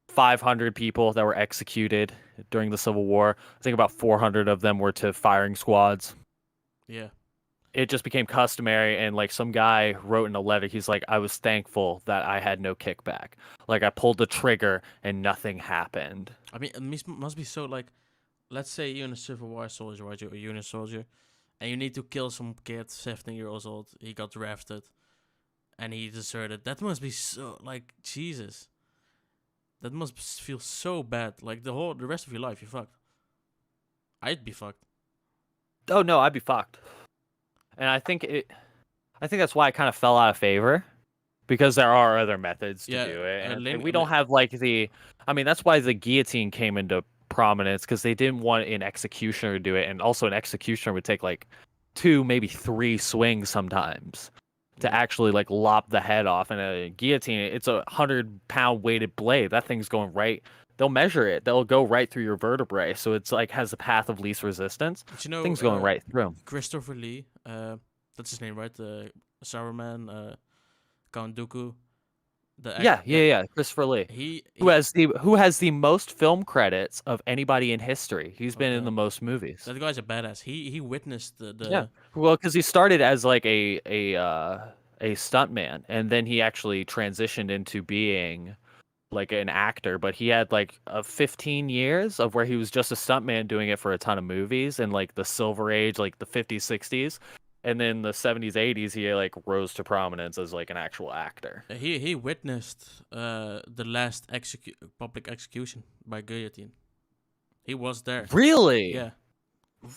500 people that were executed during the Civil War. I think about 400 of them were to firing squads. Yeah, it just became customary, and like some guy wrote in a letter, he's like, I was thankful that I had no kickback. Like I pulled the trigger and nothing happened. I mean, must be so like, let's say you're in a Civil War soldier, right? You're a Union soldier, and you need to kill some kid, 17 years old. He got drafted, and he deserted. That must be so like Jesus. That must feel so bad. Like the rest of your life, you're fucked. I'd be fucked. Oh no, I'd be fucked. And I think that's why it kind of fell out of favor, because there are other methods to do it, and we don't have like I mean, that's why the guillotine came into prominence, because they didn't want an executioner to do it, and also an executioner would take like 2, maybe 3 swings sometimes to actually like lop the head off. And a guillotine, it's a 100-pound weighted blade. That thing's going right. They'll measure it. They'll go right through your vertebrae, so it's like has the path of least resistance. But you know, things going right through. Christopher Lee, that's his name, right? The Saruman, Count Dooku. Yeah. Christopher Lee. Who has the most film credits of anybody in history. He's been in the most movies. That guy's a badass. He witnessed the Yeah. Well, because he started as like a stuntman, and then he actually transitioned into being like an actor. But he had like 15 years of where he was just a stuntman doing it for a ton of movies, and like the Silver Age, like the 50s, 60s. And then the 70s, 80s, he like rose to prominence as like an actual actor. He witnessed the last public execution by guillotine. He was there. Really? Yeah.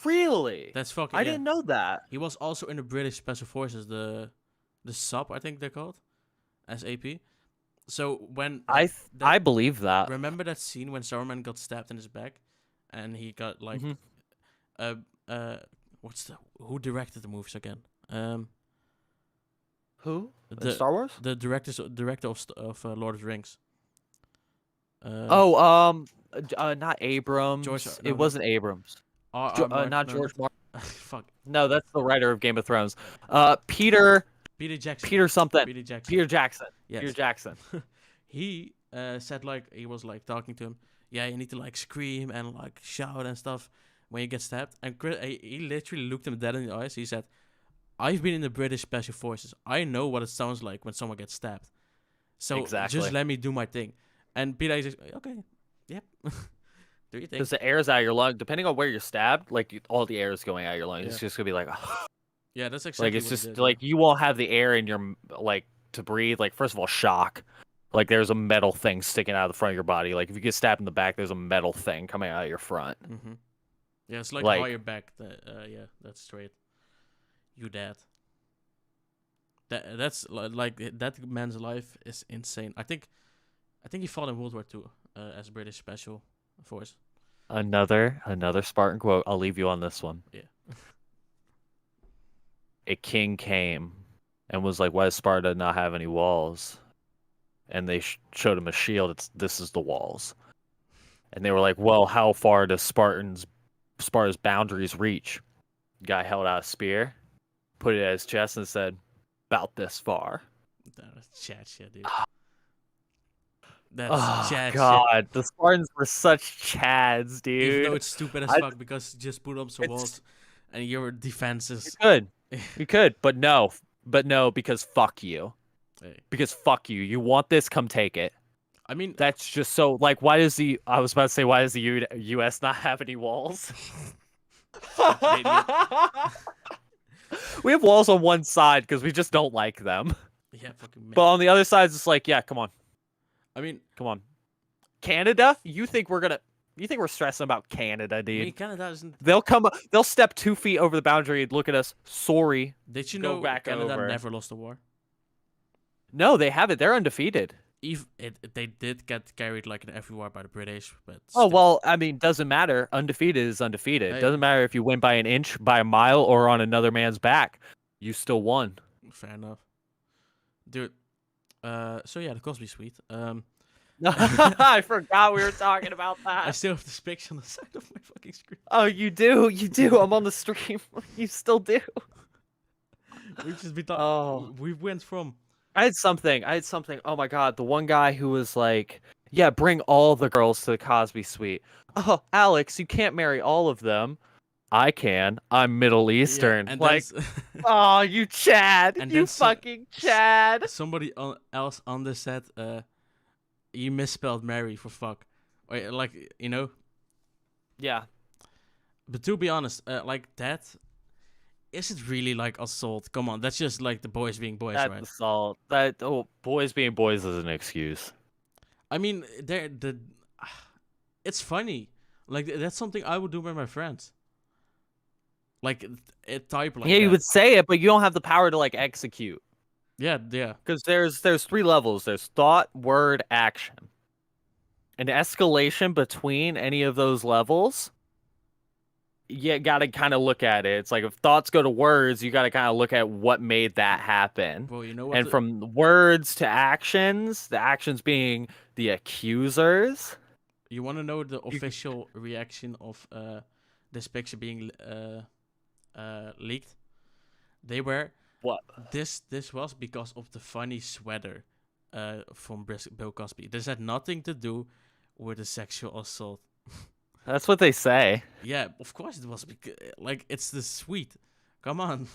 Really? That's fucking. I didn't know that. He was also in the British Special Forces, the SAP, I think they're called, SAP. So when I believe that. Remember that scene when Saruman got stabbed in his back, and he got like, who directed the movies again? Who? Star Wars? The director of Lord of the Rings. Not Abrams. It wasn't Abrams. Not George Martin. Fuck. No, that's the writer of Game of Thrones. Peter Jackson. Peter something. Peter Jackson. Peter Jackson. Yes. Peter Jackson. He said like he was like talking to him. Yeah, you need to like scream and like shout and stuff when you get stabbed. And he literally looked him dead in the eyes. He said, "I've been in the British Special Forces. I know what it sounds like when someone gets stabbed. So just let me do my thing." And Peter is okay, yep. Do you think? Because the air's out of your lung. Depending on where you're stabbed, like all the air is going out of your lungs. Yeah. It's just gonna be like, yeah, that's exactly. Like it's just like you won't have the air in your like to breathe. Like first of all, shock. Like there's a metal thing sticking out of the front of your body. Like if you get stabbed in the back, there's a metal thing coming out of your front. Mm-hmm. Yeah, it's like how your back. Yeah, that's straight. You dead. That's like that man's life is insane. I think he fought in World War II as British Special Force. Another Spartan quote. I'll leave you on this one. Yeah. A king came and was like, "Why does Sparta not have any walls?" And they showed him a shield. This is the walls. And they were like, "Well, how far does Sparta's boundaries reach?" Guy held out a spear, put it at his chest, and said, "About this far." That's chat shit, dude. That's chat God, shit. the Spartans were such chads, dude. Even though it's stupid as fuck because you just put up some walls and your defenses. You could, but no, because fuck you. Hey. Because fuck you. You want this? Come take it. I mean, that's just so like. Why does the U.S. not have any walls? We have walls on one side because we just don't like them. Yeah, fucking. But on the other side, it's like, yeah, come on. I mean, come on. Canada? You think we're stressing about Canada, dude? I mean, Canada isn't. They'll step 2 feet over the boundary and look at us. Sorry. Did you know Canada never lost a war? No, they haven't. They're undefeated. They did get carried like in every war by the British, but still. Oh well, I mean, doesn't matter. Undefeated is undefeated. Hey. Doesn't matter if you win by an inch, by a mile, or on another man's back. You still won. Fair enough, dude. So yeah, the Cosby Suite. I forgot we were talking about that. I still have this picture on the side of my fucking screen. Oh, you do. I'm on the stream. You still do. We just be talking. Oh, we went from. I had something. Oh my god, the one guy who was like, "Yeah, bring all the girls to the Cosby Suite." Oh, Alex, you can't marry all of them. I can. I'm Middle Yeah, Eastern. and then Like, oh, you Chad. and then You fucking Chad. somebody else on the set, you misspelled Mary for fuck, or, like, you know. Yeah. But to be honest, like that, is it really like assault? Come on, that's just like the boys being boys, That's right? assault. That boys being boys is an excuse. I mean, it's funny. Like that's something I would do with my friends. Like a type like Yeah, you that. would say it, but you don't have the power to like execute. Yeah, yeah. Because there's three levels. There's thought, word, action. An escalation between any of those levels, you gotta kind of look at it. It's like if thoughts go to words, you gotta kind of look at what made that happen. Well, you know what? And from words to actions, the actions being the accusers. You want to know the official reaction of this picture being leaked? They were What? this was because of the funny sweater from Bill Cosby. This had nothing to do with the sexual assault. That's what they say. Yeah, of course it was. Like it's the sweet. Come on.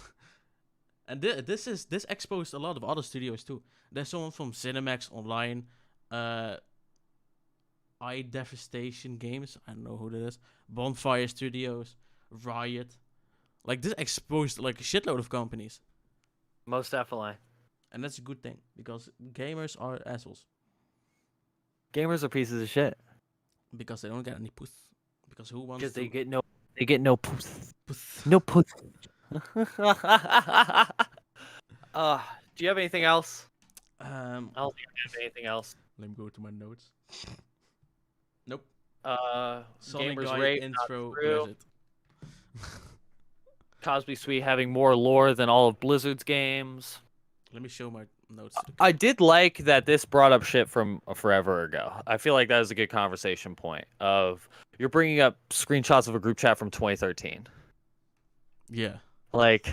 And this exposed a lot of other studios too. There's someone from Cinemax Online, Eye Devastation Games. I don't know who that is. Bonfire Studios, Riot. Like this exposed like a shitload of companies, Most definitely. and that's a good thing because gamers are assholes Gamers are pieces of shit. because they don't get any puss. Because who wants Because to? they get no puss. Puss. No puss. uh, do you have anything else? I don't think I have anything else. Let me go to my notes. Nope. Sonic Gamers Guy Rape, intro not true. Blizzard. Cosby Suite having more lore than all of Blizzard's games. Let me show my notes. I did like that this brought up shit from forever ago. I feel like that is a good conversation point. Of you're bringing up screenshots of a group chat from 2013. Yeah. Like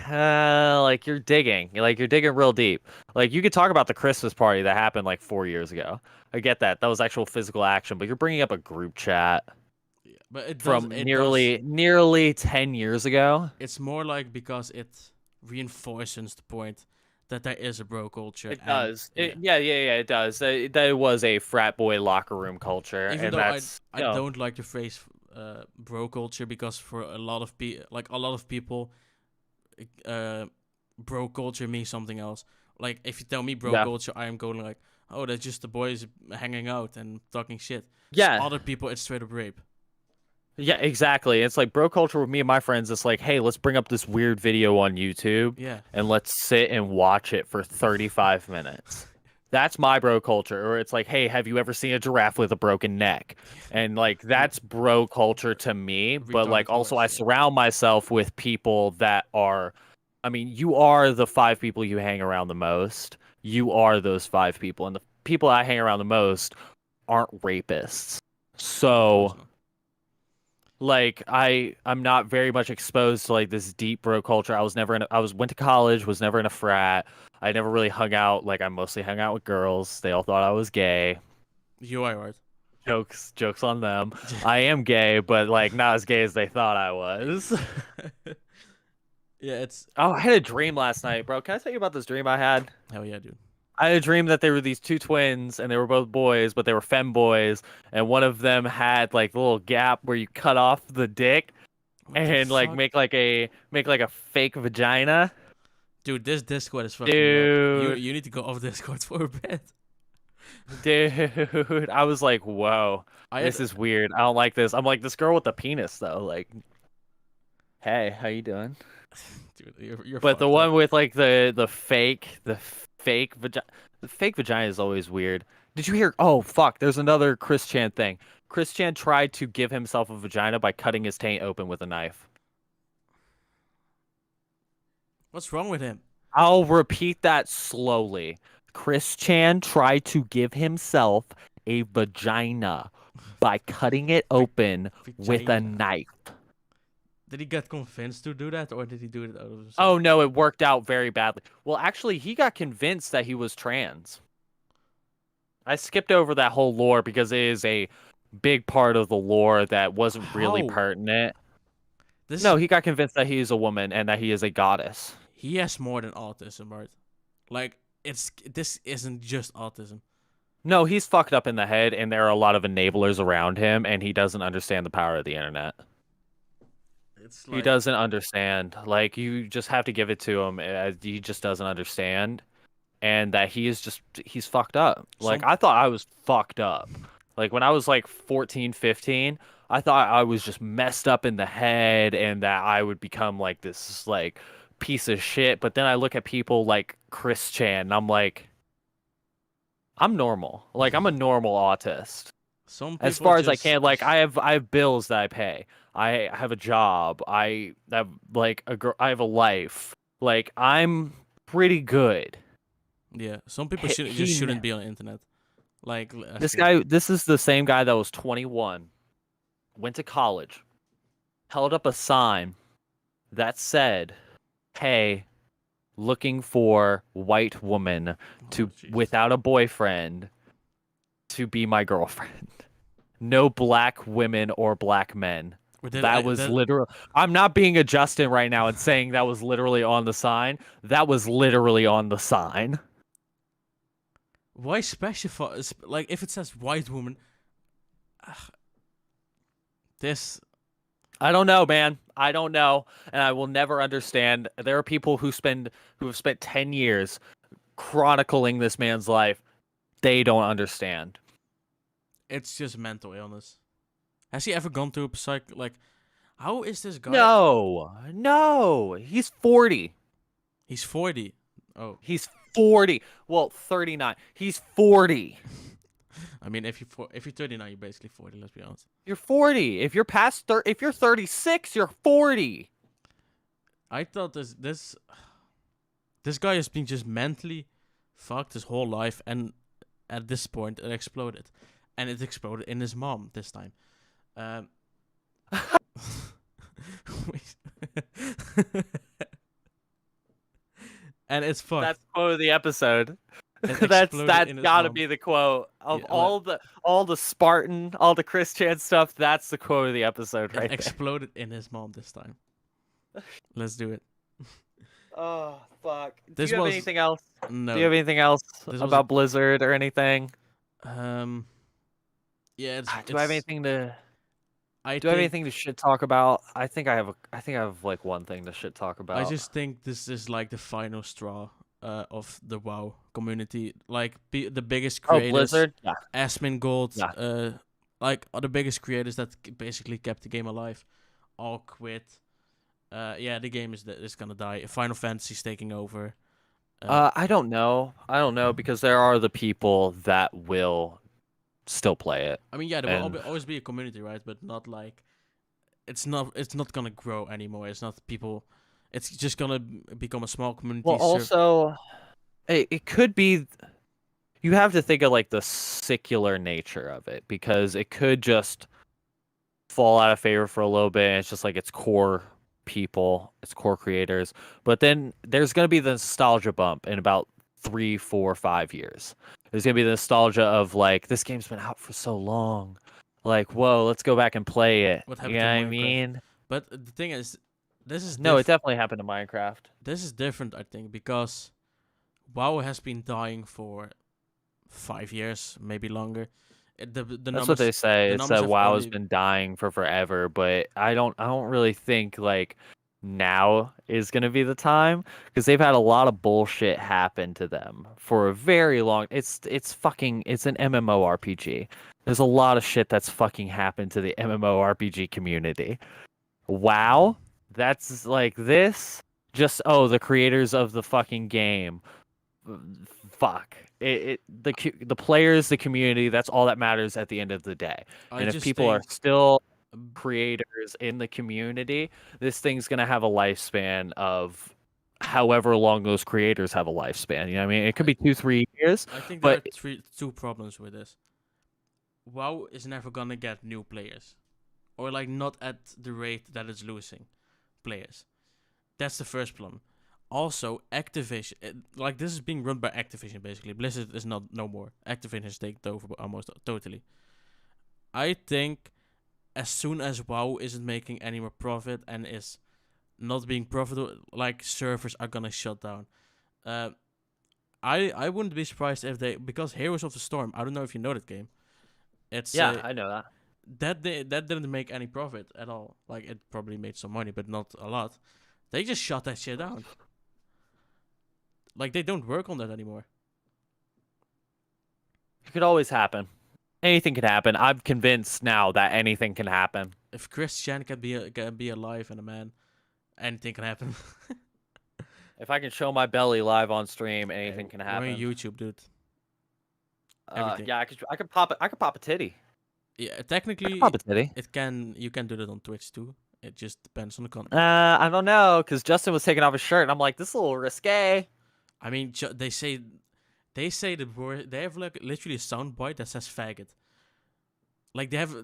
you're digging. You're digging real deep. Like you could talk about the Christmas party that happened like 4 years ago. I get that. That was actual physical action, but you're bringing up a group chat Yeah. But it does. from It nearly 10 years ago. It's more like because it reinforces the point that there is a bro culture. It and, does. Yeah, it does. That was a frat boy locker room culture, Even and though that's I don't like the phrase bro culture because for a lot of people, bro culture means something else. Like if you tell me bro culture, I am going like, oh, that's just the boys hanging out and talking shit. Yeah. So other people, it's straight up rape. Yeah, exactly. It's like bro culture with me and my friends. It's like, hey, let's bring up this weird video on YouTube, Yeah. and let's sit and watch it for 35 minutes. That's my bro culture. Or it's like, hey, have you ever seen a giraffe with a broken neck? And like that's bro culture to me. But like also I surround myself with people that are, I mean, you are the 5 people you hang around the most. You are those 5 people, and the people I hang around the most aren't rapists. So like I'm not very much exposed to like this deep bro culture. I went to college, was never in a frat. I never really hung out. Like I mostly hung out with girls. They all thought I was gay. You are right. Jokes on them. I am gay, but like not as gay as they thought I was. Yeah, it's. Oh, I had a dream last night, bro. Can I tell you about this dream I had? Hell yeah, dude. I had a dream that there were these 2 twins, and they were both boys, but they were femboys, and one of them had like the little gap where you cut off the dick and like make like a fake vagina. Dude, this Discord is fucking Dude. You need to go off Discord for a bit. Dude, I was like, whoa, this is weird. I don't like this. I'm like, this girl with the penis though, like, hey, how you doing? Dude, you're but the one with like the fake vagina. The fake vagina is always weird. Did you hear? Oh, fuck. There's another Chris Chan thing. Chris Chan tried to give himself a vagina by cutting his taint open with a knife. What's wrong with him? I'll repeat that slowly. Chris Chan tried to give himself a vagina by cutting it open with a knife. Did he get convinced to do that, or did he do it out of himself? Oh, no, it worked out very badly. Well, actually, he got convinced that he was trans. I skipped over that whole lore because it is a big part of the lore that wasn't really pertinent. This No, is he got convinced that he is a woman and that he is a goddess. he has more than autism, right? Like this isn't just autism. No, he's fucked up in the head, and there are a lot of enablers around him, and he doesn't understand the power of the internet. It's He like doesn't understand. Like, you just have to give it to him. He just doesn't understand, and that he's fucked up. Like, some I thought I was fucked up. Like, when I was like 14, 15, I thought I was just messed up in the head, and that I would become like this like piece of shit. But then I look at people like Chris Chan, and I'm like, I'm normal. Like, I'm a normal autist. some As people far as I just can. Like, I have bills that I pay. I have a job. I have like I have a life. Like, I'm pretty good. yeah. Some people He, just he shouldn't be on the internet. Like this actually, guy, this is the same guy that was 21, went to college, held up a sign that said, "Hey, looking for white woman oh, to Jesus. without a boyfriend to be my girlfriend. No black women or black men." Or That was that literal. I'm not being a Justin right now and saying that was literally on the sign. That was literally on the sign. why specify like if it says white woman? ugh, this I don't know, man. I don't know, and I will never understand. There are people who have spent 10 years chronicling this man's life. They don't understand. it's just mental illness. Has he ever gone to a psych? Like, how is this guy? No. No. He's 40. He's 40. Oh, He's 40. Well, 39. He's 40. I mean, if you're 39, you're basically 40. Let's be honest. You're 40. If you're past if you're 36, you're 40. I thought this guy has been just mentally fucked his whole life, and at this point, it exploded, and it exploded in his mom this time. Um, and it's fucked. That's the quote of the episode. It that's exploded in his gotta mom. be the quote of Yeah, all the Spartan, all the Chris Chan stuff. That's the quote of the episode it right there. exploded in his mom this time. Let's do it. Oh fuck! This Do you have was anything else? no. Do you have anything else This was about Blizzard or anything? Yeah, Do I have anything to? I Do I have think anything to shit talk about? I think I have. I think I have like one thing to shit talk about. I just think this is like the final straw of the WoW community. Like the biggest Oh, creators, Blizzard. Yeah. Asmin Gold, Yeah. like are the biggest creators that basically kept the game alive, all quit. Yeah, the game is gonna die. Final Fantasy's taking over. I don't know. I don't know because there are the people that will still play it. I mean, yeah, there will And always be a community, right? But not like it's not gonna grow anymore. It's not people. It's just gonna become a small community. well, also, it could be. You have to think of like the secular nature of it because it could just fall out of favor for a little bit. And it's just like its core people, its core creators. But then there's gonna be the nostalgia bump in about 3, 4, 5 years. There's gonna be the nostalgia of like this game's been out for so long. Like, whoa, let's go back and play it. What You happened know to what I Minecraft? mean? But the thing is, this is No, it definitely happened to Minecraft. this is different, I think, because WoW has been dying for 5 years, maybe longer. The That's numbers, what they say. the It's numbers that have WoW has only been dying for forever, but I don't really think like now is gonna be the time because they've had a lot of bullshit happen to them for a very long. It's an MMORPG. There's a lot of shit that's fucking happened to the MMORPG community. WoW, that's like this. Just the creators of the fucking game. Fuck the players, the community. That's all that matters at the end of the day. I And if just people are think still um, creators in the community, this thing's gonna have a lifespan of however long those creators have a lifespan. You know what I mean? It could be 2, 3 years, I think there are but two problems with this. WoW is never gonna get new players, or like not at the rate that it's losing players. That's the first problem. Also, Activision, like this is being run by Activision basically. Blizzard is not no more. Activision has taken over almost totally. I think as soon as WoW isn't making any more profit and is not being profitable, like servers are gonna shut down. Uh, I wouldn't be surprised if they, because Heroes of the Storm. I don't know if you know that game. It's Yeah, I know that. that didn't make any profit at all. Like it probably made some money, but not a lot. They just shut that shit down. Like they don't work on that anymore. It could always happen. Anything can happen. I'm convinced now that anything can happen. If Chris Chan can be alive and a man, anything can happen. If I can show my belly live on stream, anything can We're happen. on YouTube, dude. Everything. Yeah, I could pop it. I could pop a titty. Yeah, I could technically, pop a titty. you can do that on Twitch too. It just depends on the content. I don't know, because Justin was taking off his shirt, and I'm like, this is a little risque. I mean, they say the word. They have like literally a soundbite that says faggot. Like they have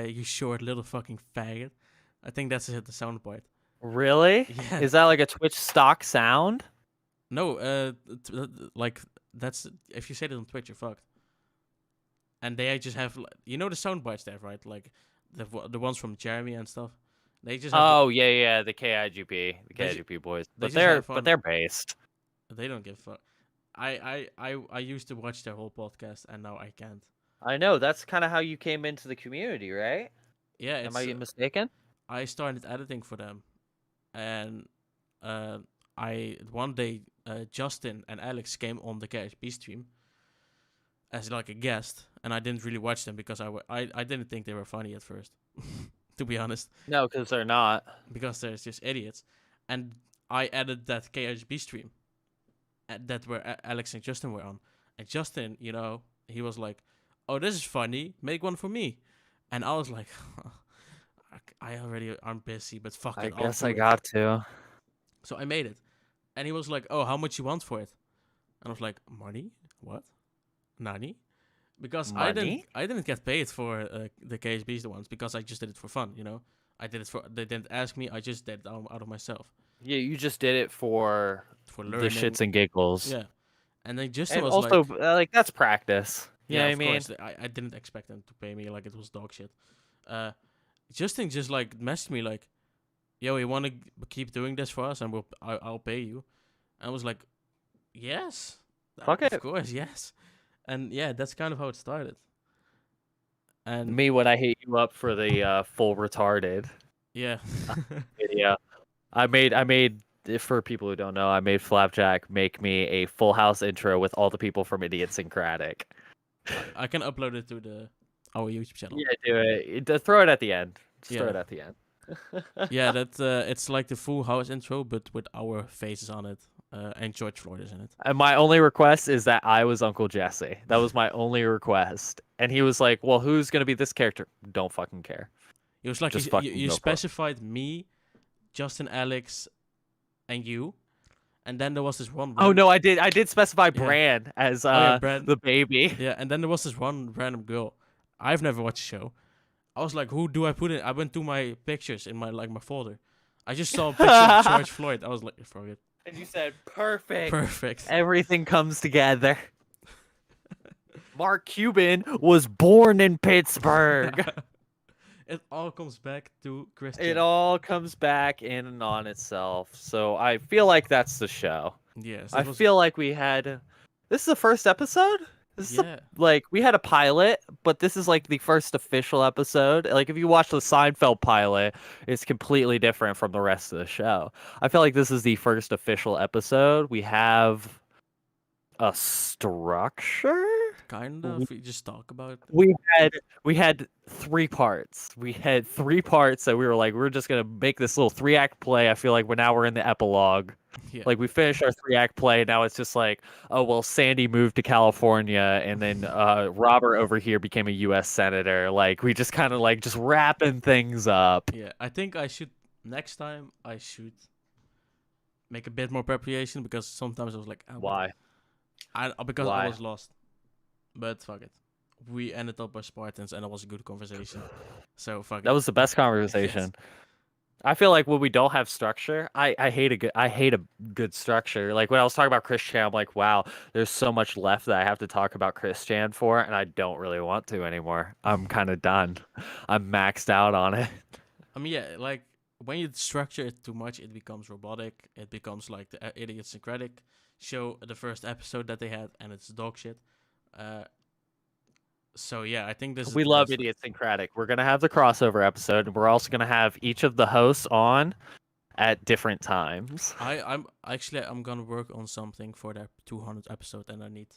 you short little fucking faggot. I think that's the soundbite. Really? Yeah. Is that like a Twitch stock sound? No, like that's if you say that on Twitch, you're fucked. And they just have the soundbites they have, right? Like the ones from Jeremy and stuff. They just have Oh yeah, the KIGP boys. they But just have but fun. they're based. They don't give a fuck. I used to watch their whole podcast and now I can't. I know, that's kind of how you came into the community, right? Yeah, Am I mistaken? I started editing for them, and I one day Justin and Alex came on the KHP stream as like a guest, and I didn't really watch them because I didn't think they were funny at first, to be honest, No, because they're not. because they're just idiots, and I added that KHP stream, that where Alex and Justin were on, and Justin, he was like, "Oh, this is funny. Make one for me," and I was like, I'm busy, but fuck I it. guess I'll I do it." got to. So I made it, and he was like, "Oh, how much you want for it?" And I was like, "Money? What? Nani?" Because Money? I didn't get paid for the KHBs the ones because I just did it for fun. I did it for. They didn't ask me. I just did it out of myself Yeah, you just did it for for the learning. shits and giggles. Yeah, and then Justin And was also, like, that's practice. You know what I of mean? course, I didn't expect them to pay me like it was dog shit. Justin just like messaged me like, "Yo, you want to keep doing this for us, and I'll pay you." And I was like, "Yes, Fuck of it. course, yes." And yeah, that's kind of how it started. And Me when I hit you up for the full retarded yeah, video. I made for people who don't know, I made Flapjack make me a Full House intro with all the people from Idiosyncratic. I can upload it to our YouTube channel. Yeah, do it. Throw it at the end. Just throw Yeah. it at the end. Yeah, that it's like the Full House intro, but with our faces on it, and George Floyd is in it. And my only request is that I was Uncle Jesse. That was my only request. And he was like, "Well, who's gonna be this character?" Don't fucking care. It was like Just you fucking go for it. specified me, Justin, Alex, and you, and then there was this one. Oh no, I did specify Bran as Bran. the baby. Yeah, and then there was this one random girl. I've never watched the show. I was like, who do I put in? I went through my pictures in my folder. I just saw a picture of George Floyd. I was like, fuck it. And you said perfect. Perfect. Everything comes together. Mark Cuban was born in Pittsburgh. It all comes back to Christian. It all comes back in and on itself. So I feel like that's the show. Yes. I feel like we had. This is the first episode. This is we had a pilot, but this is like the first official episode. Like if you watch the Seinfeld pilot, it's completely different from the rest of the show. I feel like this is the first official episode. We have a structure. Kind of. We just talk about it. We had 3 parts. We had 3 parts that we were like, we're just gonna make this little 3-act play. I feel like we're in the epilogue. Yeah. Like we finished our 3-act play. Now it's just like, oh well, Sandy moved to California, and then Robert over here became a U.S. senator. Like we just kind of like just wrapping things up. Yeah. I think next time I should make a bit more preparation because sometimes I was like, oh, Why? Because I was lost. But fuck it. We ended up as Spartans, and it was a good conversation. So fuck it. That was the best conversation. Yes. I feel like when we don't have structure, I hate a good structure. Like when I was talking about Chris Chan, I'm like, wow, there's so much left that I have to talk about Chris Chan for, and I don't really want to anymore. I'm kind of done. I'm maxed out on it. I mean, yeah, like when you structure it too much, it becomes robotic. It becomes like the idiosyncratic show, the first episode that they had, and it's dog shit. Uh, so yeah, I think this is We the love best way. Idiosyncratic. We're gonna have the crossover episode, and we're also gonna have each of the hosts on at different times. I'm gonna work on something for that 200th episode, and I need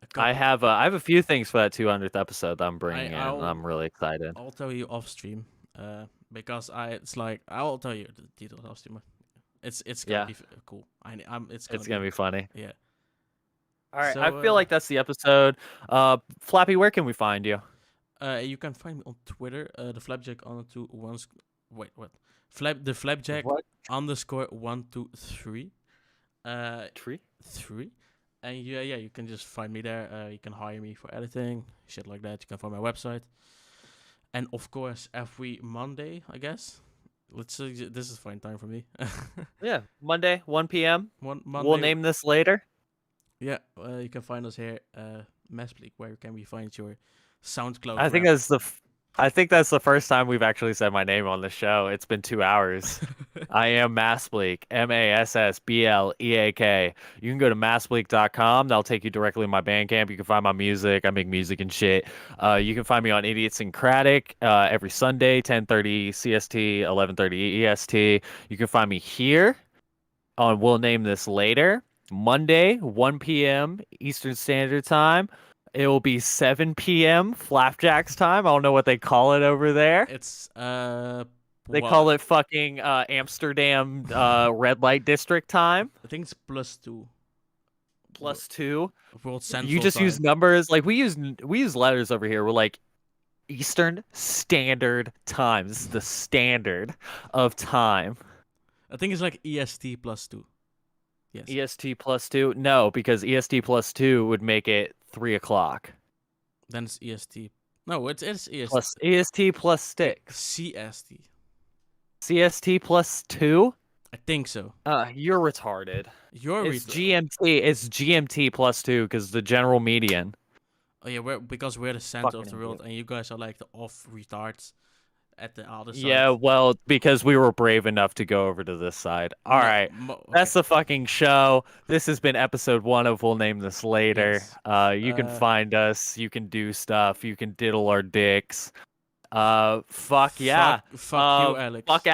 a I couple. have a few things for that 200th episode that I'm I bringing in. And I'm really excited. I'll tell you off stream, because it's like I'll tell you the details off stream. It's gonna Yeah, be cool. It's it's gonna be funny. yeah. All right, So I feel like that's the episode. Flappy, where can we find you? you can find me on Twitter. The flapjack on to one. Wait, what? The flapjack What? underscore 123. Tree? 3. And yeah, you can just find me there. You can hire me for editing, shit like that. You can find my website. And of course, every Monday, I guess. Let's say this is fine time for me. Yeah, Monday, 1 p.m. One Monday. We'll name this later. Yeah, you can find us here, Mespleak. Where can we find your SoundCloud? I think rap? that's the first time we've actually said my name on the show. It's been 2 hours. I am Massbleak, Massbleak. You can go to massbleak.com. That'll take you directly to my Bandcamp. You can find my music. I make music and shit. You can find me on Idiosyncratic every Sunday, 10:30 CST, 11:30 EST. You can find me here on We'll Name This Later, Monday, 1 p.m. Eastern Standard Time. It will be 7 p.m. Flapjack's time. I don't know what they call it over there. It's They call it fucking Amsterdam red light district time. I think it's +2. +2. World Central You just time. use numbers. Like we use letters over here. We're like Eastern Standard Time. This is the standard of time. I think it's like EST +2. Yes. EST +2? No, because EST +2 would make it 3 o'clock. Then it's EST. No, it's EST. Plus EST +6. CST. CST +2? I think so. You're retarded. It's GMT. It's GMT +2 because the general median. Oh yeah, because we're the center Fucking of the world, and you guys are like the off retards at the other side. Yeah, well, because we were brave enough to go over to this side. All right, that's the fucking show. This has been episode 1 of We'll Name This Later. Yes. You can find us. You can do stuff. You can diddle our dicks. Fuck yeah. Fuck you, Alex. Fuck